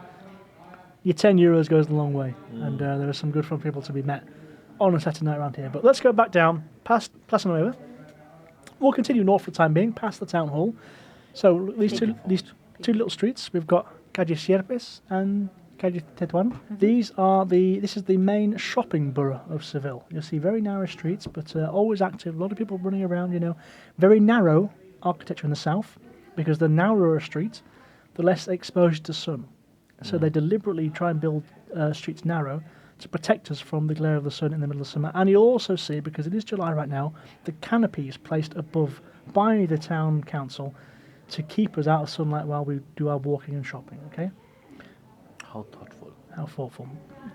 your €10 goes a long way. And there are some good fun people to be met on a Saturday night around here. But let's go back down past Plaza Nueva. We'll continue north for the time being, past the town hall. So these two little streets, we've got Calle Sierpes and Calle Tetuan. This is the main shopping borough of Seville. You'll see very narrow streets, but always active. A lot of people running around, you know. Very narrow architecture in the south, because the narrower a street, the less exposure to sun. So they deliberately try and build streets narrow to protect us from the glare of the sun in the middle of summer. And you'll also see, because it is July right now, the canopies placed above by the town council to keep us out of sunlight while we do our walking and shopping, okay? How thoughtful. How thoughtful.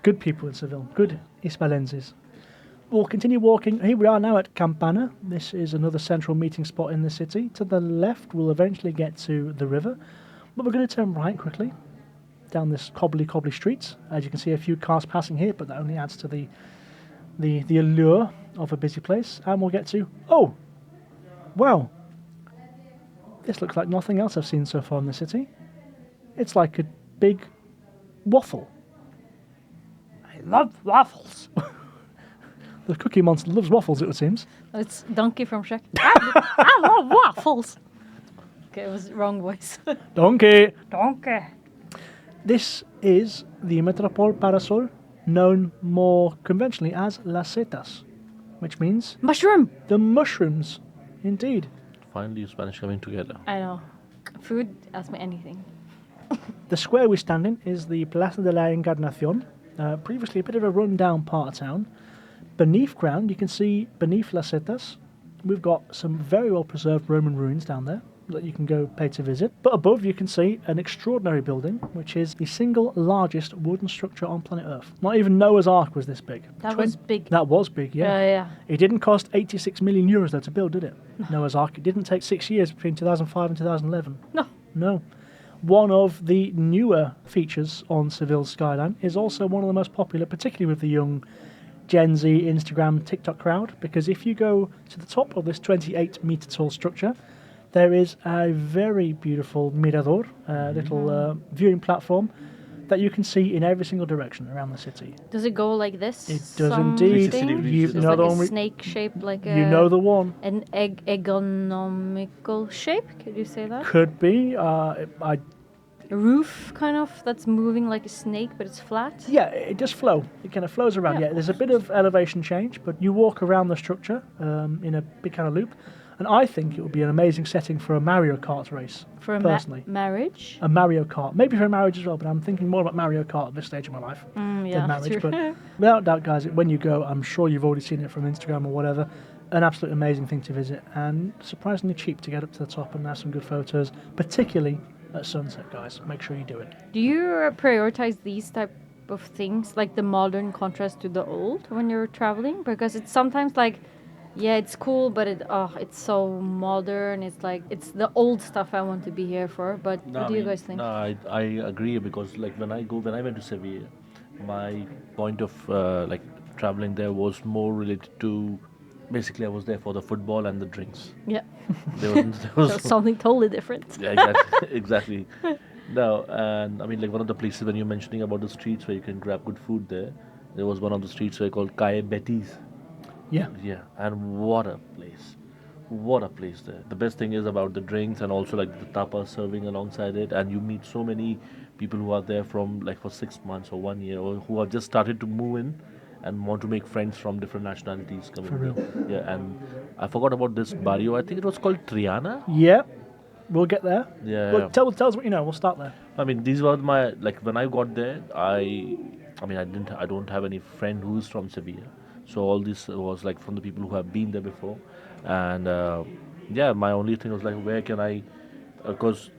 Good people in Seville. Good Hispalenses. We'll continue walking. Here we are now at Campana. This is another central meeting spot in the city. To the left, we'll eventually get to the river. But we're going to turn right quickly down this cobbly street. As you can see, a few cars passing here, but that only adds to the allure of a busy place. And we'll get to... Oh! Wow! This looks like nothing else I've seen so far in the city. It's like a big waffle. I love waffles. The Cookie Monster loves waffles, it seems. It's Donkey from Shrek. I love waffles! Okay, it was wrong voice. Donkey! Donkey! This is the Metropol Parasol, known more conventionally as Las Setas, which means... Mushroom! The mushrooms, indeed. Finally, Spanish coming together. I know. Food, ask me anything. The square we stand in is the Plaza de la Encarnación, previously a bit of a run-down part of town. Beneath ground, you can see, beneath Las Setas, we've got some very well-preserved Roman ruins down there that you can go pay to visit. But above you can see an extraordinary building, which is the single largest wooden structure on planet Earth. Not even Noah's Ark was this big. That was big. That was big, yeah. Yeah. It didn't cost €86 million though to build, did it? Noah's Ark. It didn't take 6 years between 2005 and 2011. No. One of the newer features on Seville's skyline is also one of the most popular, particularly with the young Gen Z, Instagram, TikTok crowd, because if you go to the top of this 28-metre tall structure, there is a very beautiful mirador, little viewing platform that you can see in every single direction around the city. Does it go like this? It does indeed. It's like a snake shape, like a... You know the one. An ergonomical shape? Could you say that? Could be. A roof, kind of, that's moving like a snake, but it's flat? Yeah, it does flow. It kind of flows around. Yeah, there's a bit of elevation change, but you walk around the structure in a big kind of loop. And I think it would be an amazing setting for a Mario Kart race, For a personally. marriage? A Mario Kart. Maybe for a marriage as well, but I'm thinking more about Mario Kart at this stage of my life Yeah, than marriage. true. But without doubt, guys, when you go, I'm sure you've already seen it from Instagram or whatever, an absolute amazing thing to visit and surprisingly cheap to get up to the top and have some good photos, particularly at sunset, guys. Make sure you do it. Do you prioritize these type of things, like the modern contrast to the old, when you're traveling? Because it's sometimes like, yeah, it's cool, but it's so modern. It's like it's the old stuff I want to be here for. But what do you guys think? No, I agree, because like when I went to Seville, my point of like traveling there was more related to, basically I was there for the football and the drinks. Yeah, There was so something totally different. yeah, exactly. Exactly. No, and I mean, like one of the places when you're mentioning about the streets where you can grab good food there was one of the streets where called Calle Betis. Yeah. Yeah, and what a place. What a place there. The best thing is about the drinks and also like the tapas serving alongside it, and you meet so many people who are there from like for 6 months or 1 year, or who have just started to move in and want to make friends from different nationalities coming For real. there. Yeah, and I forgot about this barrio. I think it was called Triana. Yeah. We'll get there. Yeah. Well, tell us what you know. We'll start there. I mean, these were my, like when I got there, I don't have any friend who's from Sevilla, so all this was like from the people who have been there before, and yeah, my only thing was like, where can I, because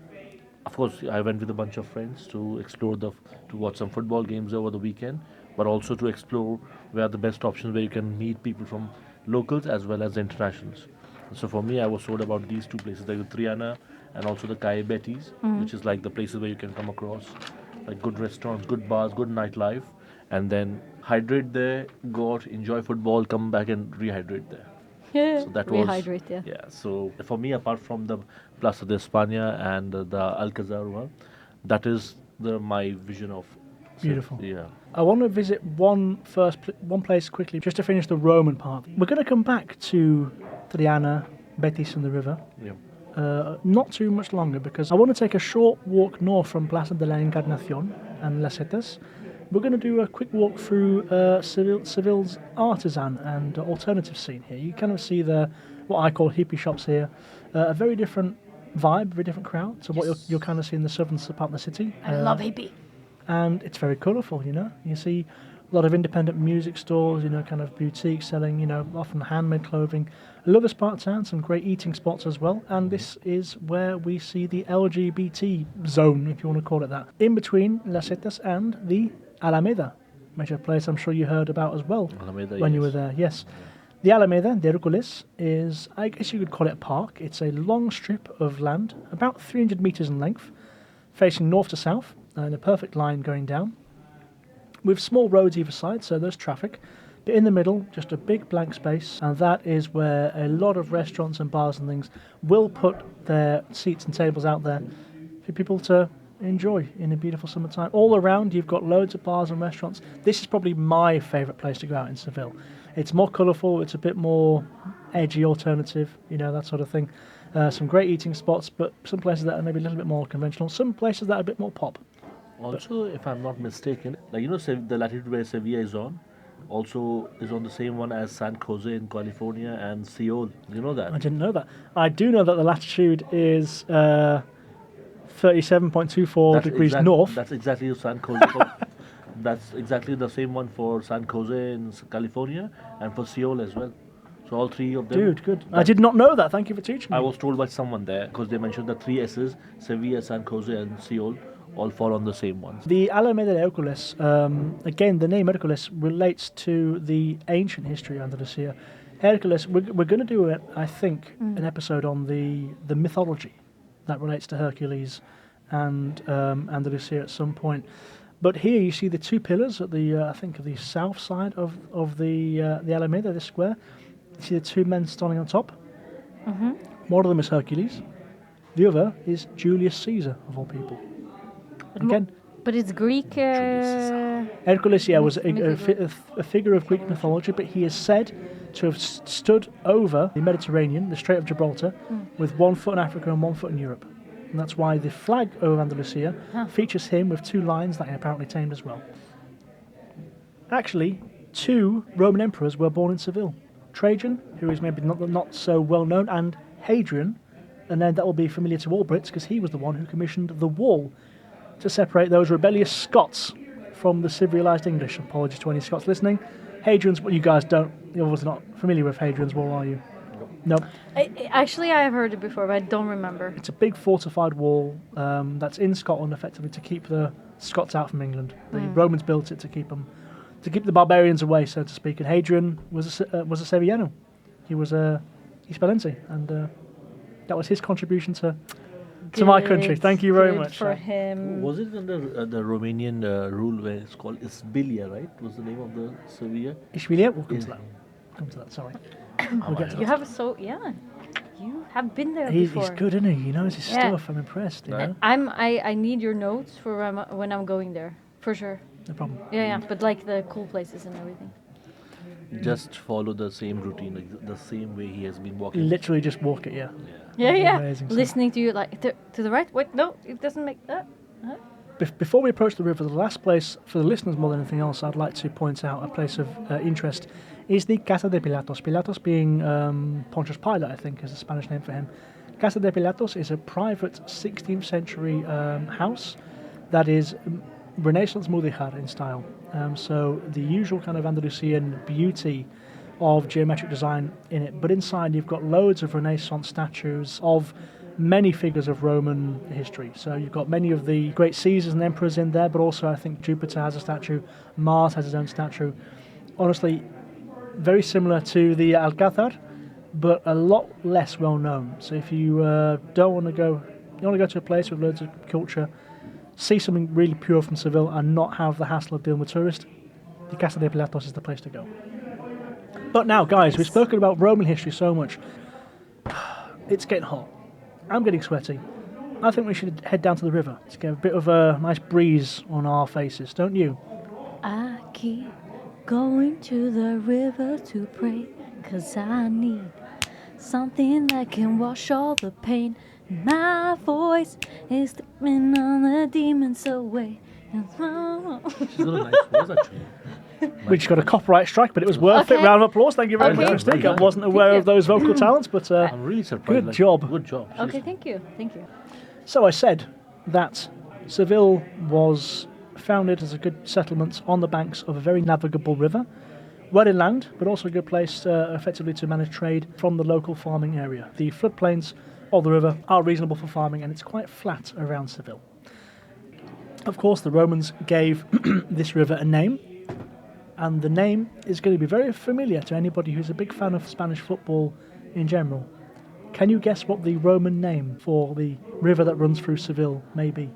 of course I went with a bunch of friends to explore to watch some football games over the weekend, but also to explore where are the best options where you can meet people from locals as well as the internationals. So for me, I was told about these two places, like the Triana and also the Calle Betis, which is like the places where you can come across like good restaurants, good bars, good nightlife, and then hydrate there, go out, enjoy football, come back and rehydrate there. Yeah, So that rehydrate. was So for me, apart from the Plaza de España and the Alcazar one, that is my vision of. Beautiful. Yeah. I want to visit one place quickly, just to finish the Roman part. We're going to come back to Triana, Betis and the river. Yeah. Not too much longer, because I want to take a short walk north from Plaza de la Encarnación and Las Setas. We're going to do a quick walk through Seville's artisan and alternative scene here. You kind of see what I call hippie shops here. A very different vibe, very different crowd to what you'll kind of see in the southern part of the city. I love hippie. And it's very colourful, you know. You see a lot of independent music stores, you know, kind of boutiques selling, you know, often handmade clothing. I love this part of town, some great eating spots as well. And this is where we see the LGBT zone, if you want to call it that, in between Las Setas and the Alameda, which is a place I'm sure you heard about as well Alameda, when you were there. Yes. The Alameda de Hércules is, I guess you could call it a park. It's a long strip of land, about 300 metres in length, facing north to south, in a perfect line going down, with small roads either side, so there's traffic. But in the middle, just a big blank space, and that is where a lot of restaurants and bars and things will put their seats and tables out there for people to enjoy in a beautiful summertime. All around, you've got loads of bars and restaurants. This is probably my favourite place to go out in Seville. It's more colourful, it's a bit more edgy, alternative, you know, that sort of thing. Some great eating spots, but some places that are maybe a little bit more conventional, some places that are a bit more pop. Also, if I'm not mistaken, like you know, the latitude where Sevilla is on, also is on the same one as San Jose in California and Seoul. You know that? I didn't know that. I do know that the latitude is 37.24 degrees north. That's exactly San Jose. That's exactly the same one for San Jose in California and for Seoul as well. So all three of them. Dude, good. I did not know that. Thank you for teaching me. I was told by someone there, because they mentioned the three S's, Sevilla, San Jose and Seoul, all fall on the same ones. The Alameda de Hércules, again, the name Hércules relates to the ancient history of Andalusia. Hércules, we're going to do, I think, an episode on the mythology that relates to Hercules and Andalusia at some point. But here you see the two pillars at the, I think, of the south side of the Alameda, this square. You see the two men standing on top. Mm-hmm. One of them is Hercules. The other is Julius Caesar, of all people. Again, but it's Greek. Hercules, was a figure of Greek mythology, but he is said to have stood over the Mediterranean, the Strait of Gibraltar, with 1 foot in Africa and 1 foot in Europe. And that's why the flag over Andalusia features him with 2 lions that he apparently tamed as well. Actually, 2 Roman emperors were born in Seville. Trajan, who is maybe not so well known, and Hadrian, a name that will be familiar to all Brits because he was the one who commissioned the wall to separate those rebellious Scots from the civilised English. Apologies to any Scots listening. Hadrian's, well, you're obviously not familiar with Hadrian's Wall, are you? No. Actually, I have heard it before, but I don't remember. It's a big fortified wall that's in Scotland, effectively to keep the Scots out from England. The Romans built it to keep the barbarians away, so to speak. And Hadrian was a Sevillano. He was a Hispanense, and that was his contribution to my country. Thank you very much. For him. Was it under the Romanian rule where it's called Isbilia, right? Was the name of the Sevilla? Ishbilia? We'll come to that. Sorry. We'll get to You that. you have been there He's before. good, isn't he? He knows his stuff. I'm impressed. You know? I need your notes for when I'm going there, for sure. No problem. Yeah, but like the cool places and everything. Just follow the same routine, like the same way he has been walking. Literally just walk it, yeah. Yeah. Amazing stuff. Listening to you like to the right. Wait, no, it doesn't make that. Before we approach the river, the last place, for the listeners more than anything else, I'd like to point out a place of interest is the Casa de Pilatos. Pilatos being Pontius Pilate, I think, is the Spanish name for him. Casa de Pilatos is a private 16th century house that is Renaissance Mudejar in style. So the usual kind of Andalusian beauty of geometric design in it. But inside you've got loads of Renaissance statues of many figures of Roman history. So you've got many of the great Caesars and emperors in there, but also I think Jupiter has a statue, Mars has his own statue. Honestly, very similar to the Alcázar, but a lot less well known. So if you don't want to go, you want to go to a place with loads of culture, see something really pure from Seville and not have the hassle of dealing with tourists, the Casa de Pilatos is the place to go. But now, guys, we've spoken about Roman history so much. It's getting hot. I'm getting sweaty. I think we should head down to the river to get a bit of a nice breeze on our faces, don't you? I keep going to the river to pray, 'cause I need something that can wash all the pain. My voice is stepping on the demons away. She's got a nice voice, actually. We just got a copyright strike, but it was worth it. Okay. Round of applause. Thank you very Okay. much, Christine. I Thank wasn't aware of those vocal talents, but I'm really surprised. good job. Good job. Okay, thank you. So I said that Seville was founded as a good settlement on the banks of a very navigable river, well inland, but also a good place effectively to manage trade from the local farming area. The floodplains of the river are reasonable for farming, and it's quite flat around Seville. Of course, the Romans gave this river a name, and the name is going to be very familiar to anybody who's a big fan of Spanish football in general. Can you guess what the Roman name for the river that runs through Seville may be?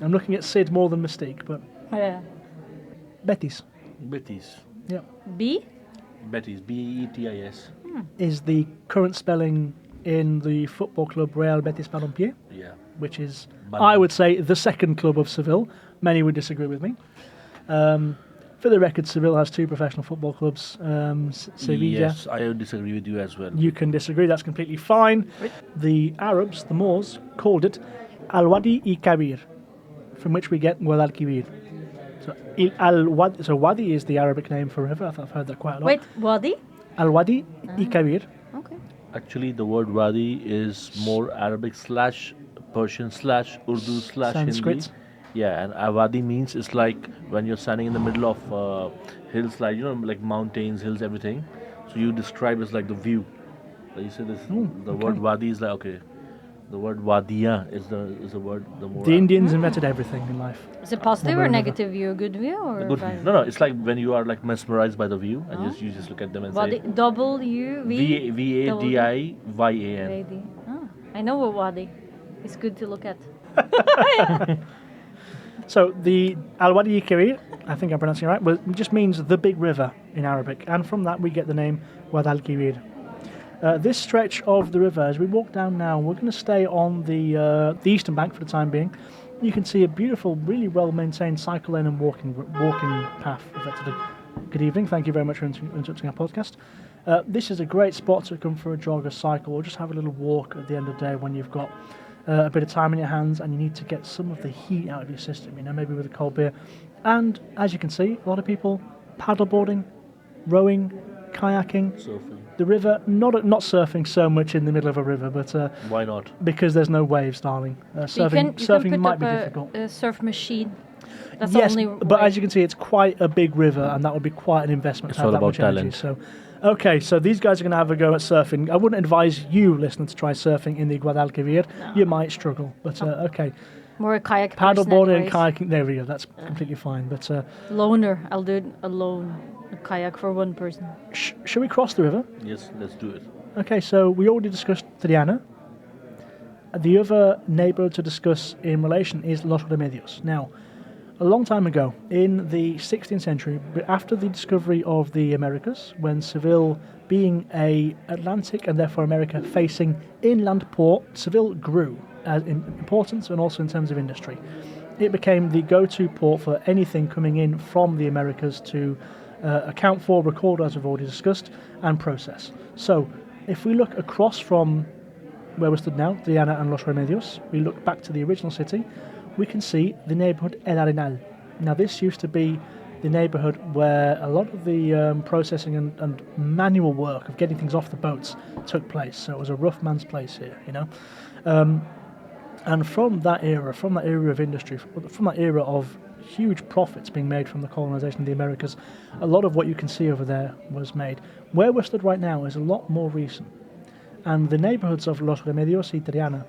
I'm looking at Sid more than Mystique, but Yeah. Betis. Betis. Yeah, B? Betis. Betis. is the current spelling in the football club Real Betis Balompié, Yeah. which is, Balompié. I would say, the second club of Seville. Many would disagree with me. For the record, Seville has two professional football clubs, Sevilla. Yes, I disagree with you as well. You can disagree, that's completely fine. The Arabs, the Moors, called it Al-Wadi y Kabir, from which we get Guadalquivir. So Wadi is the Arabic name for a river. I've heard that quite a lot. Wait, Wadi? Al-Wadi y Kabir. Okay. Actually, the word Wadi is more Arabic / Persian / Urdu / Sanskrit. Hindi. Yeah, and Awadi means it's like when you're standing in the middle of hills, like like mountains, hills, everything. So you describe it as like the view. Like you say this, the word Wadi is like okay. The word Wadiya is the word the more. The Indians invented everything in life. Is it positive Over or and over. negative view? Good view or Good bad? view. No, it's like when you are like mesmerized by the view and you just look at them and Wadi, say W-V? Vadiyan. Wadi. Oh, I know what Wadi. It's good to look at. So the Al-Wadi Kabir, I think I'm pronouncing it right, well, it just means the big river in Arabic, and from that we get the name Guadalquivir. This stretch of the river, as we walk down now, we're going to stay on the eastern bank for the time being. You can see a beautiful, really well-maintained cycle lane and walking path. Effectively. Good evening, thank you very much for interrupting our podcast. This is a great spot to come for a jog, a cycle, or just have a little walk at the end of the day when you've got a bit of time in your hands and you need to get some of the heat out of your system, maybe with a cold beer. And as you can see, a lot of people paddleboarding, rowing, kayaking. Surfing. The river, not surfing so much in the middle of a river, but Why not? because there's no waves, darling. Surfing might be difficult. A surf machine. That's Yes, the only but way. as you can see, it's quite a big river, and that would be quite an investment. It's to have all that about much energy. talent. So, okay, so these guys are going to have a go at surfing. I wouldn't advise you, listener, to try surfing in the Guadalquivir. No. You might struggle, but okay. More a kayak person Paddleboarding and anyways. kayaking, there we go. That's completely fine. But Loner. I'll do it alone. A kayak for one person. shall we cross the river? Yes, let's do it. Okay, so we already discussed Triana. The other neighbourhood to discuss in relation is Los Remedios. Now, a long time ago, in the 16th century, after the discovery of the Americas, when Seville, being a Atlantic and therefore America facing inland port, Seville grew in importance and also in terms of industry. It became the go-to port for anything coming in from the Americas to account for, record, as we've already discussed, and process. So, if we look across from where we stood now, Triana and Los Remedios, we look back to the original city, we can see the neighbourhood El Arenal. Now, this used to be the neighbourhood where a lot of the processing and manual work of getting things off the boats took place. So it was a rough man's place here, you know. And from that era of industry, from that era of huge profits being made from the colonisation of the Americas, a lot of what you can see over there was made. Where we're stood right now is a lot more recent. And the neighbourhoods of Los Remedios y Triana,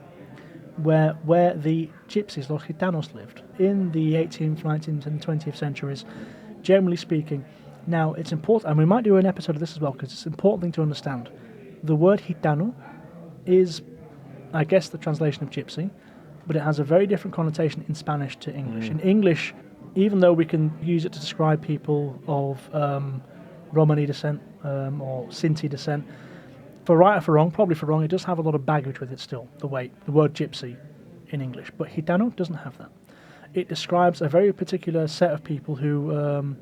where the gypsies, Los Gitanos, lived in the 18th, 19th and 20th centuries, generally speaking. Now, it's important, and we might do an episode of this as well, because it's an important thing to understand. The word Gitano is, I guess, the translation of gypsy, but it has a very different connotation in Spanish to English. In English, even though we can use it to describe people of Romani descent or Sinti descent, for right or for wrong, probably for wrong, it does have a lot of baggage with it still, the word gypsy in English. But Gitano doesn't have that. It describes a very particular set of people who, an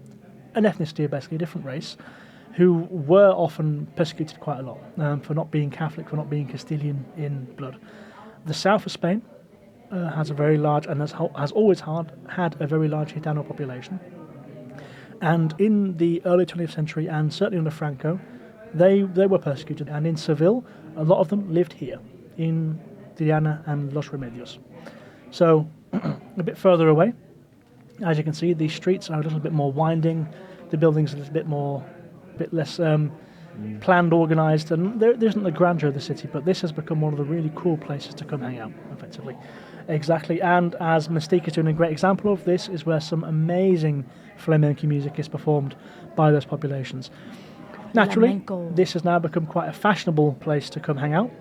ethnicity, basically, a different race, who were often persecuted quite a lot for not being Catholic, for not being Castilian in blood. The south of Spain has a very large, and has always had a very large Gitano population. And in the early 20th century, and certainly under Franco, they were persecuted. And in Seville, a lot of them lived here, in Triana and Los Remedios. So, a bit further away, as you can see, the streets are a little bit more winding, the buildings a bit less planned, organised, and there isn't the grandeur of the city, but this has become one of the really cool places to come hang out, effectively. Exactly, and as Mystique is doing a great example of, this is where some amazing flamenco music is performed by those populations. Naturally, Flamenco. this has now become quite a fashionable place to come hang out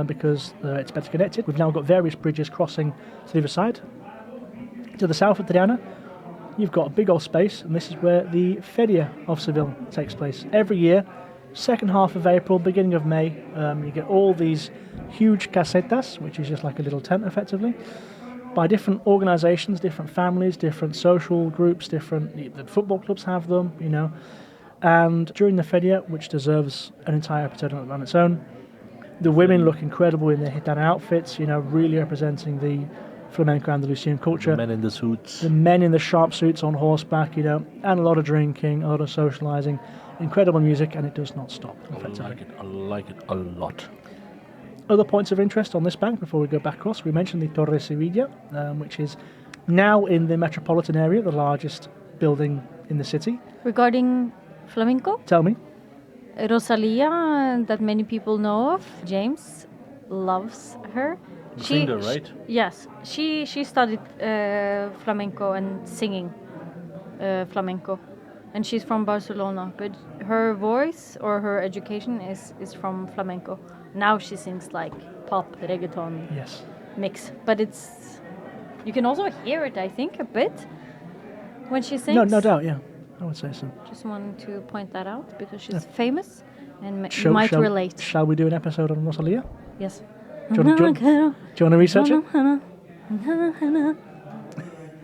because it's better connected. We've now got various bridges crossing to the other side. To the south of Triana, you've got a big old space, and this is where the Feria of Seville takes place. Every year, second half of April, beginning of May, you get all these huge casetas, which is just like a little tent, effectively, by different organisations, different families, different social groups, the football clubs have them, you know. And during the Feria, which deserves an entire episode on its own, the women look incredible in their Gitana outfits, you know, really representing the flamenco Andalusian culture. The men in the suits. The men in the sharp suits on horseback, you know, and a lot of drinking, a lot of socialising, incredible music, and it does not stop. I like it a lot. Other points of interest on this bank before we go back across, we mentioned the Torre Sevilla, which is now in the metropolitan area, the largest building in the city. Regarding flamenco, Tell me. Rosalia, that many people know of, James loves her. The singer, right? Yes, she studied flamenco and singing flamenco, and she's from Barcelona. But her voice or her education is from flamenco. Now she sings like pop, reggaeton, Yes. mix. But you can also hear it, I think, a bit when she sings. No doubt, yeah. I would say so. Just wanted to point that out because she's famous and you might relate. Shall we do an episode on Rosalia? Yes. Do you want to research it?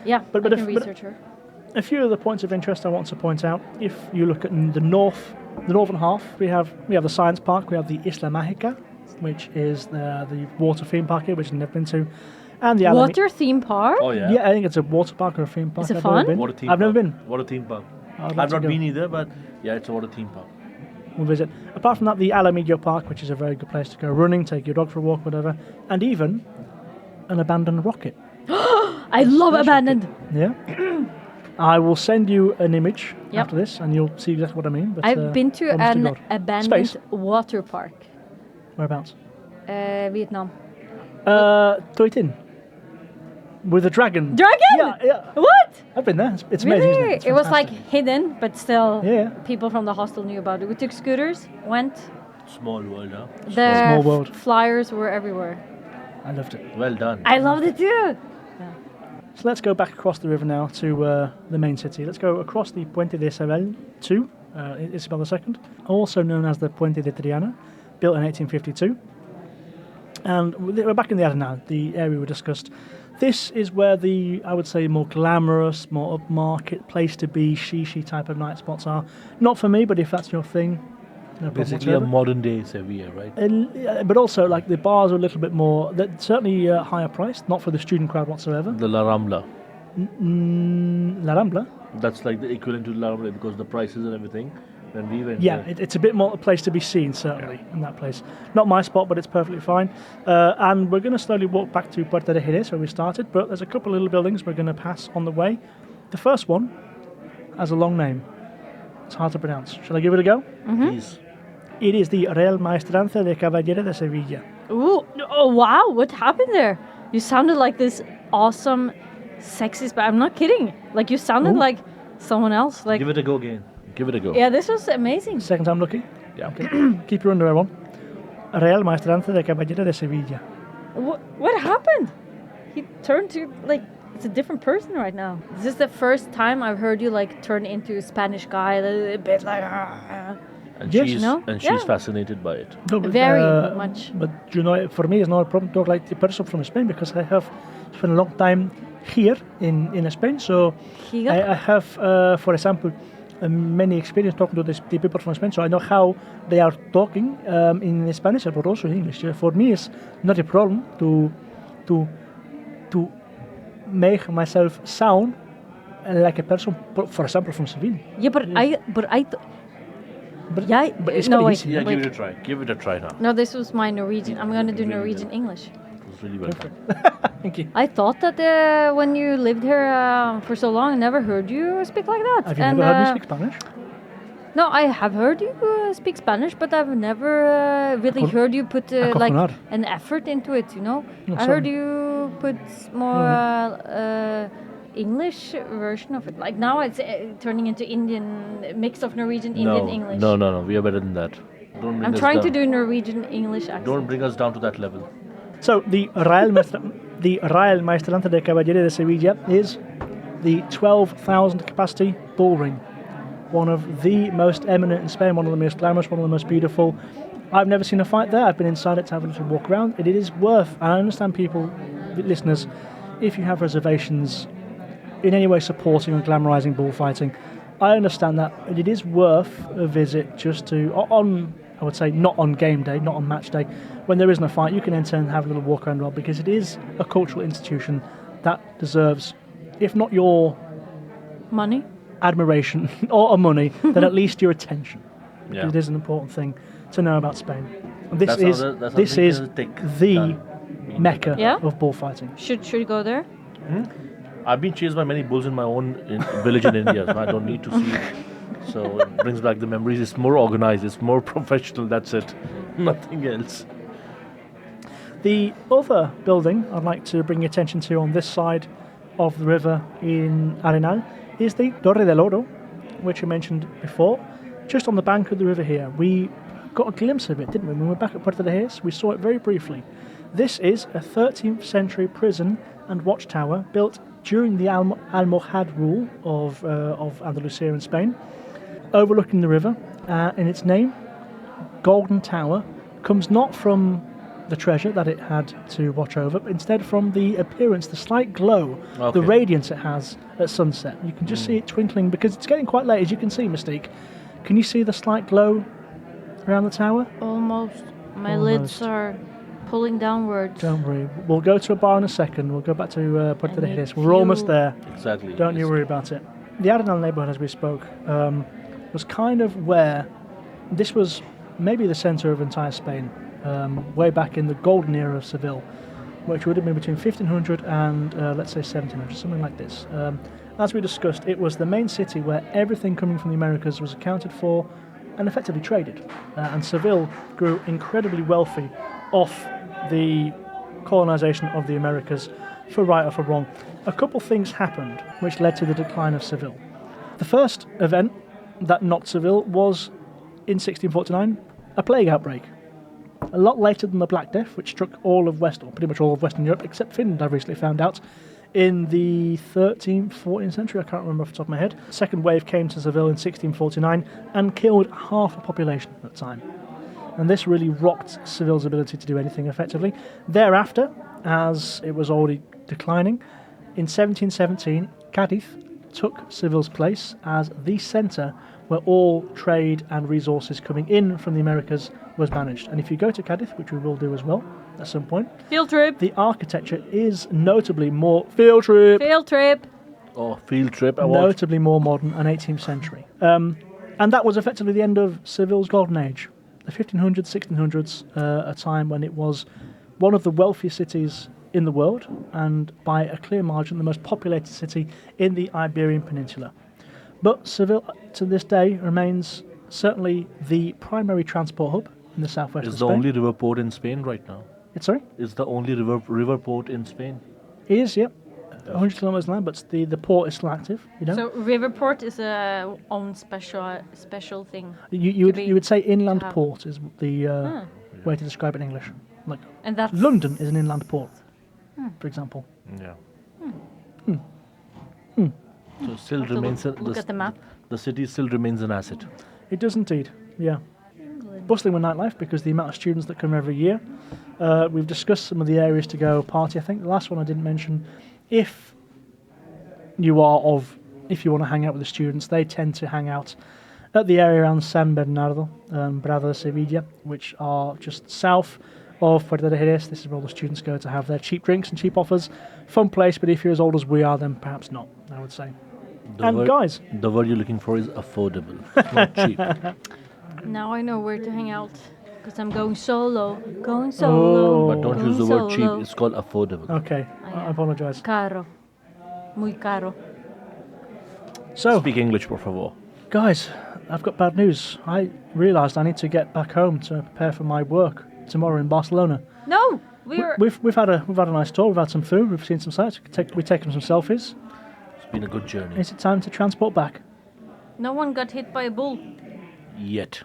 Yeah, But I can research her. A few of the points of interest I want to point out. If you look at the northern half, we have the science park. We have the Isla Mágica, which is the water theme park here, which I've never been to, and the Water theme park. Oh yeah. Yeah, I think it's a water park or a theme park. Is it I've fun? never been. What a theme I've park. never been. What a theme park. I'd like I've to not go. been either, but yeah, it's a water theme park. we'll visit. Apart from that, the Alamillo Park, which is a very good place to go running, take your dog for a walk, whatever, and even an abandoned rocket. I love abandoned. Yeah. I will send you an image after this, and you'll see exactly what I mean. But, I've been to an abandoned water park. Whereabouts? Vietnam. Toi Tin. With a dragon. Dragon? Yeah. What? I've been there. It's really? amazing, isn't it? It was like hidden, but still people from the hostel knew about it. We took scooters, went. Small world, huh? The Small world. flyers were everywhere. I loved it. Well done. I loved it too. So let's go back across the river now to the main city. Let's go across the Puente de Seville to Isabel II, also known as the Puente de Triana, built in 1852. And we're back in the Arenal, the area we discussed. This is where I would say, more glamorous, more upmarket place to be, shishi type of night spots are. Not for me, but if that's your thing, no problem. Basically a modern day Sevilla, right? But also, like, the bars are a little bit more, certainly higher priced, not for the student crowd whatsoever. The La Rambla. La Rambla? That's like the equivalent to La Rambla because the prices and everything. When we went it's a bit more a place to be seen, certainly, in that place. Not my spot, but it's perfectly fine. And we're going to slowly walk back to Puerta de Jerez, where we started, but there's a couple of little buildings we're going to pass on the way. The first one has a long name. It's hard to pronounce. Shall I give it a go? Mm-hmm. Please. It is the Real Maestranza de Caballero de Sevilla. Ooh, oh wow, what happened there? You sounded like this awesome, sexy, but I'm not kidding. Like, you sounded like someone else. Like, Give it a go again. Give it a go. Yeah, this was amazing. Second time lucky? Yeah. Okay. Keep your underwear on. Real Maestranza de Caballero de Sevilla. What happened? He turned to, like, it's a different person right now. This is the first time I've heard you, like, turn into a Spanish guy, a bit like... And yes, she's fascinated by it. No, but, very much. But you know, for me, it's not a problem to talk like the person from Spain because I have spent a long time here in Spain. So I have, for example, many experience talking to the people from Spain. So I know how they are talking in Spanish, but also in English. For me, it's not a problem to make myself sound like a person, for example, from Seville. Yeah, but it's no, very wait, easy. Yeah, wait. give it a try. Give it a try now. No, this was my Norwegian. I'm gonna do Norwegian English. It was really well done. Thank you. I thought that when you lived here for so long, I never heard you speak like that. Have you never heard me speak Spanish? No, I have heard you speak Spanish, but I've never really heard you put like an effort into it, you know? I heard you put more English version of it. Like now it's turning into Indian, mix of Norwegian, Indian, English. No. We are better than that. I'm trying to do Norwegian English accent. Don't bring us down to that level. So the Real Maestranza de Caballero de Sevilla is the 12,000 capacity bullring. One of the most eminent in Spain, one of the most glamorous, one of the most beautiful. I've never seen a fight there. I've been inside it to have a little walk around. It is worth, and I understand people, listeners, if you have reservations in any way supporting and glamorising bullfighting, I understand that it is worth a visit just to, I would say, not on game day, not on match day. When there isn't a fight, you can enter and have a little walk around, well, because it is a cultural institution that deserves, if not your money, admiration or money, then at least your attention. Yeah. It is an important thing to know about Spain. And this that's is the mecca Yeah? of bullfighting. Should you go there? I've been chased by many bulls in my own village in India, so I don't need to see it. So it brings back the memories. It's more organized, it's more professional, that's it. Nothing else. The other building I'd like to bring your attention to on this side of the river in Arenal is the Torre del Oro, which I mentioned before, just on the bank of the river here. We got a glimpse of it, didn't we? When we were back at Puerta de Jerez, we saw it very briefly. This is a 13th century prison and watchtower built during the Almohad rule of Andalusia in Spain, overlooking the river. And its name, Golden Tower, comes not from the treasure that it had to watch over, but instead from the appearance, the slight glow, the radiance it has at sunset. You can just see it twinkling because it's getting quite late, as you can see, Mystique. Can you see the slight glow around the tower? Almost. My lids are pulling downwards. Don't worry. We'll go to a bar in a second. We'll go back to Puerta de Jerez. We're almost there. Exactly. Don't you worry about it. The Arenal neighbourhood, as we spoke, was kind of where this was maybe the centre of entire Spain, way back in the golden era of Seville, which would have been between 1500 and, let's say, 1700, something like this. As we discussed, it was the main city where everything coming from the Americas was accounted for and effectively traded. And Seville grew incredibly wealthy off the colonisation of the Americas, for right or for wrong. A couple things happened which led to the decline of Seville. The first event that knocked Seville was, in 1649, a plague outbreak. A lot later than the Black Death, which struck all of pretty much all of Western Europe, except Finland, I've recently found out, in the 13th, 14th century, I can't remember off the top of my head. The second wave came to Seville in 1649 and killed half the population at the time. And this really rocked Seville's ability to do anything effectively. Thereafter, as it was already declining, in 1717, Cadiz took Seville's place as the centre where all trade and resources coming in from the Americas was managed. And if you go to Cadiz, which we will do as well at some point, field trip. The architecture is notably more field trip. Oh, field trip. Notably more modern and 18th century. And that was effectively the end of Seville's golden age. The 1500s, 1600s, a time when it was one of the wealthiest cities in the world, and by a clear margin the most populated city in the Iberian Peninsula. But Seville, to this day, remains certainly the primary transport hub in the southwest of Spain. It's the only river port in Spain right now. Sorry? It's the only river port in Spain. It is, yep. 100 kilometres land, but the port is still active, you know. So river port is a own special thing. You would say inland port is the way to describe it in English. Like, and that's London is an inland port, for example. Yeah. So it still remains look at the map. The city still remains an asset. It does indeed, yeah. Bustling with nightlife because the amount of students that come every year. We've discussed some of the areas to go party. I think the last one I didn't mention. If you want to hang out with the students, they tend to hang out at the area around San Bernardo, Bravo de Sevilla, which are just south of Puerto de Jerez. This is where all the students go to have their cheap drinks and cheap offers. Fun place, but if you're as old as we are, then perhaps not, I would say. Guys, the word you're looking for is affordable, not cheap. Now I know where to hang out, because I'm going solo. Oh. But don't use the word cheap, it's called affordable. Okay, I apologise. Caro. Muy caro. So, speak English, por favor. Guys, I've got bad news. I realised I need to get back home to prepare for my work tomorrow in Barcelona. No, we've had a nice tour. We've had some food. We've seen some sights. We've taken some selfies. It's been a good journey. Is it time to transport back? No one got hit by a bull. Yet.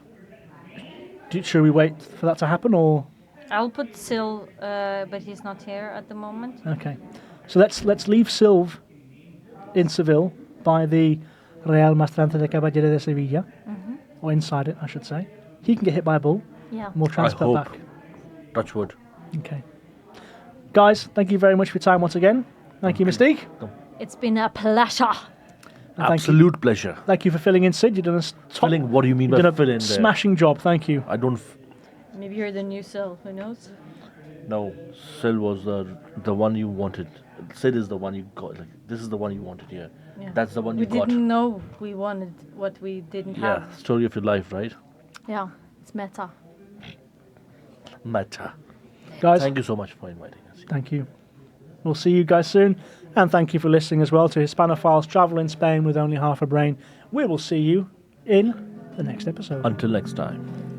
Should we wait for that to happen, or? I'll put Sil, but he's not here at the moment. Okay, so let's leave Silv in Seville by the Real Maestranza de Caballero de Sevilla, or inside it, I should say. He can get hit by a bull. Yeah. And we'll transport back. Touch wood. Okay. Guys, thank you very much for your time once again. Thank you, Mystique. It's been a pleasure. Absolute pleasure. Thank you for filling in, Sid. You've done a filling. What do you mean by filling? Smashing job. Thank you. I don't. Maybe you're the new Sil. Who knows? No, Sil was the one you wanted. Sid is the one you got. Like, this is the one you wanted here. Yeah. That's the one you got. We didn't know we wanted what we didn't have. Yeah, story of your life, right? Yeah, it's meta. Meta. Guys, thank you so much for inviting us. Thank you. We'll see you guys soon. And thank you for listening as well to Hispanophiles Travel in Spain with Only Half a Brain. We will see you in the next episode. Until next time.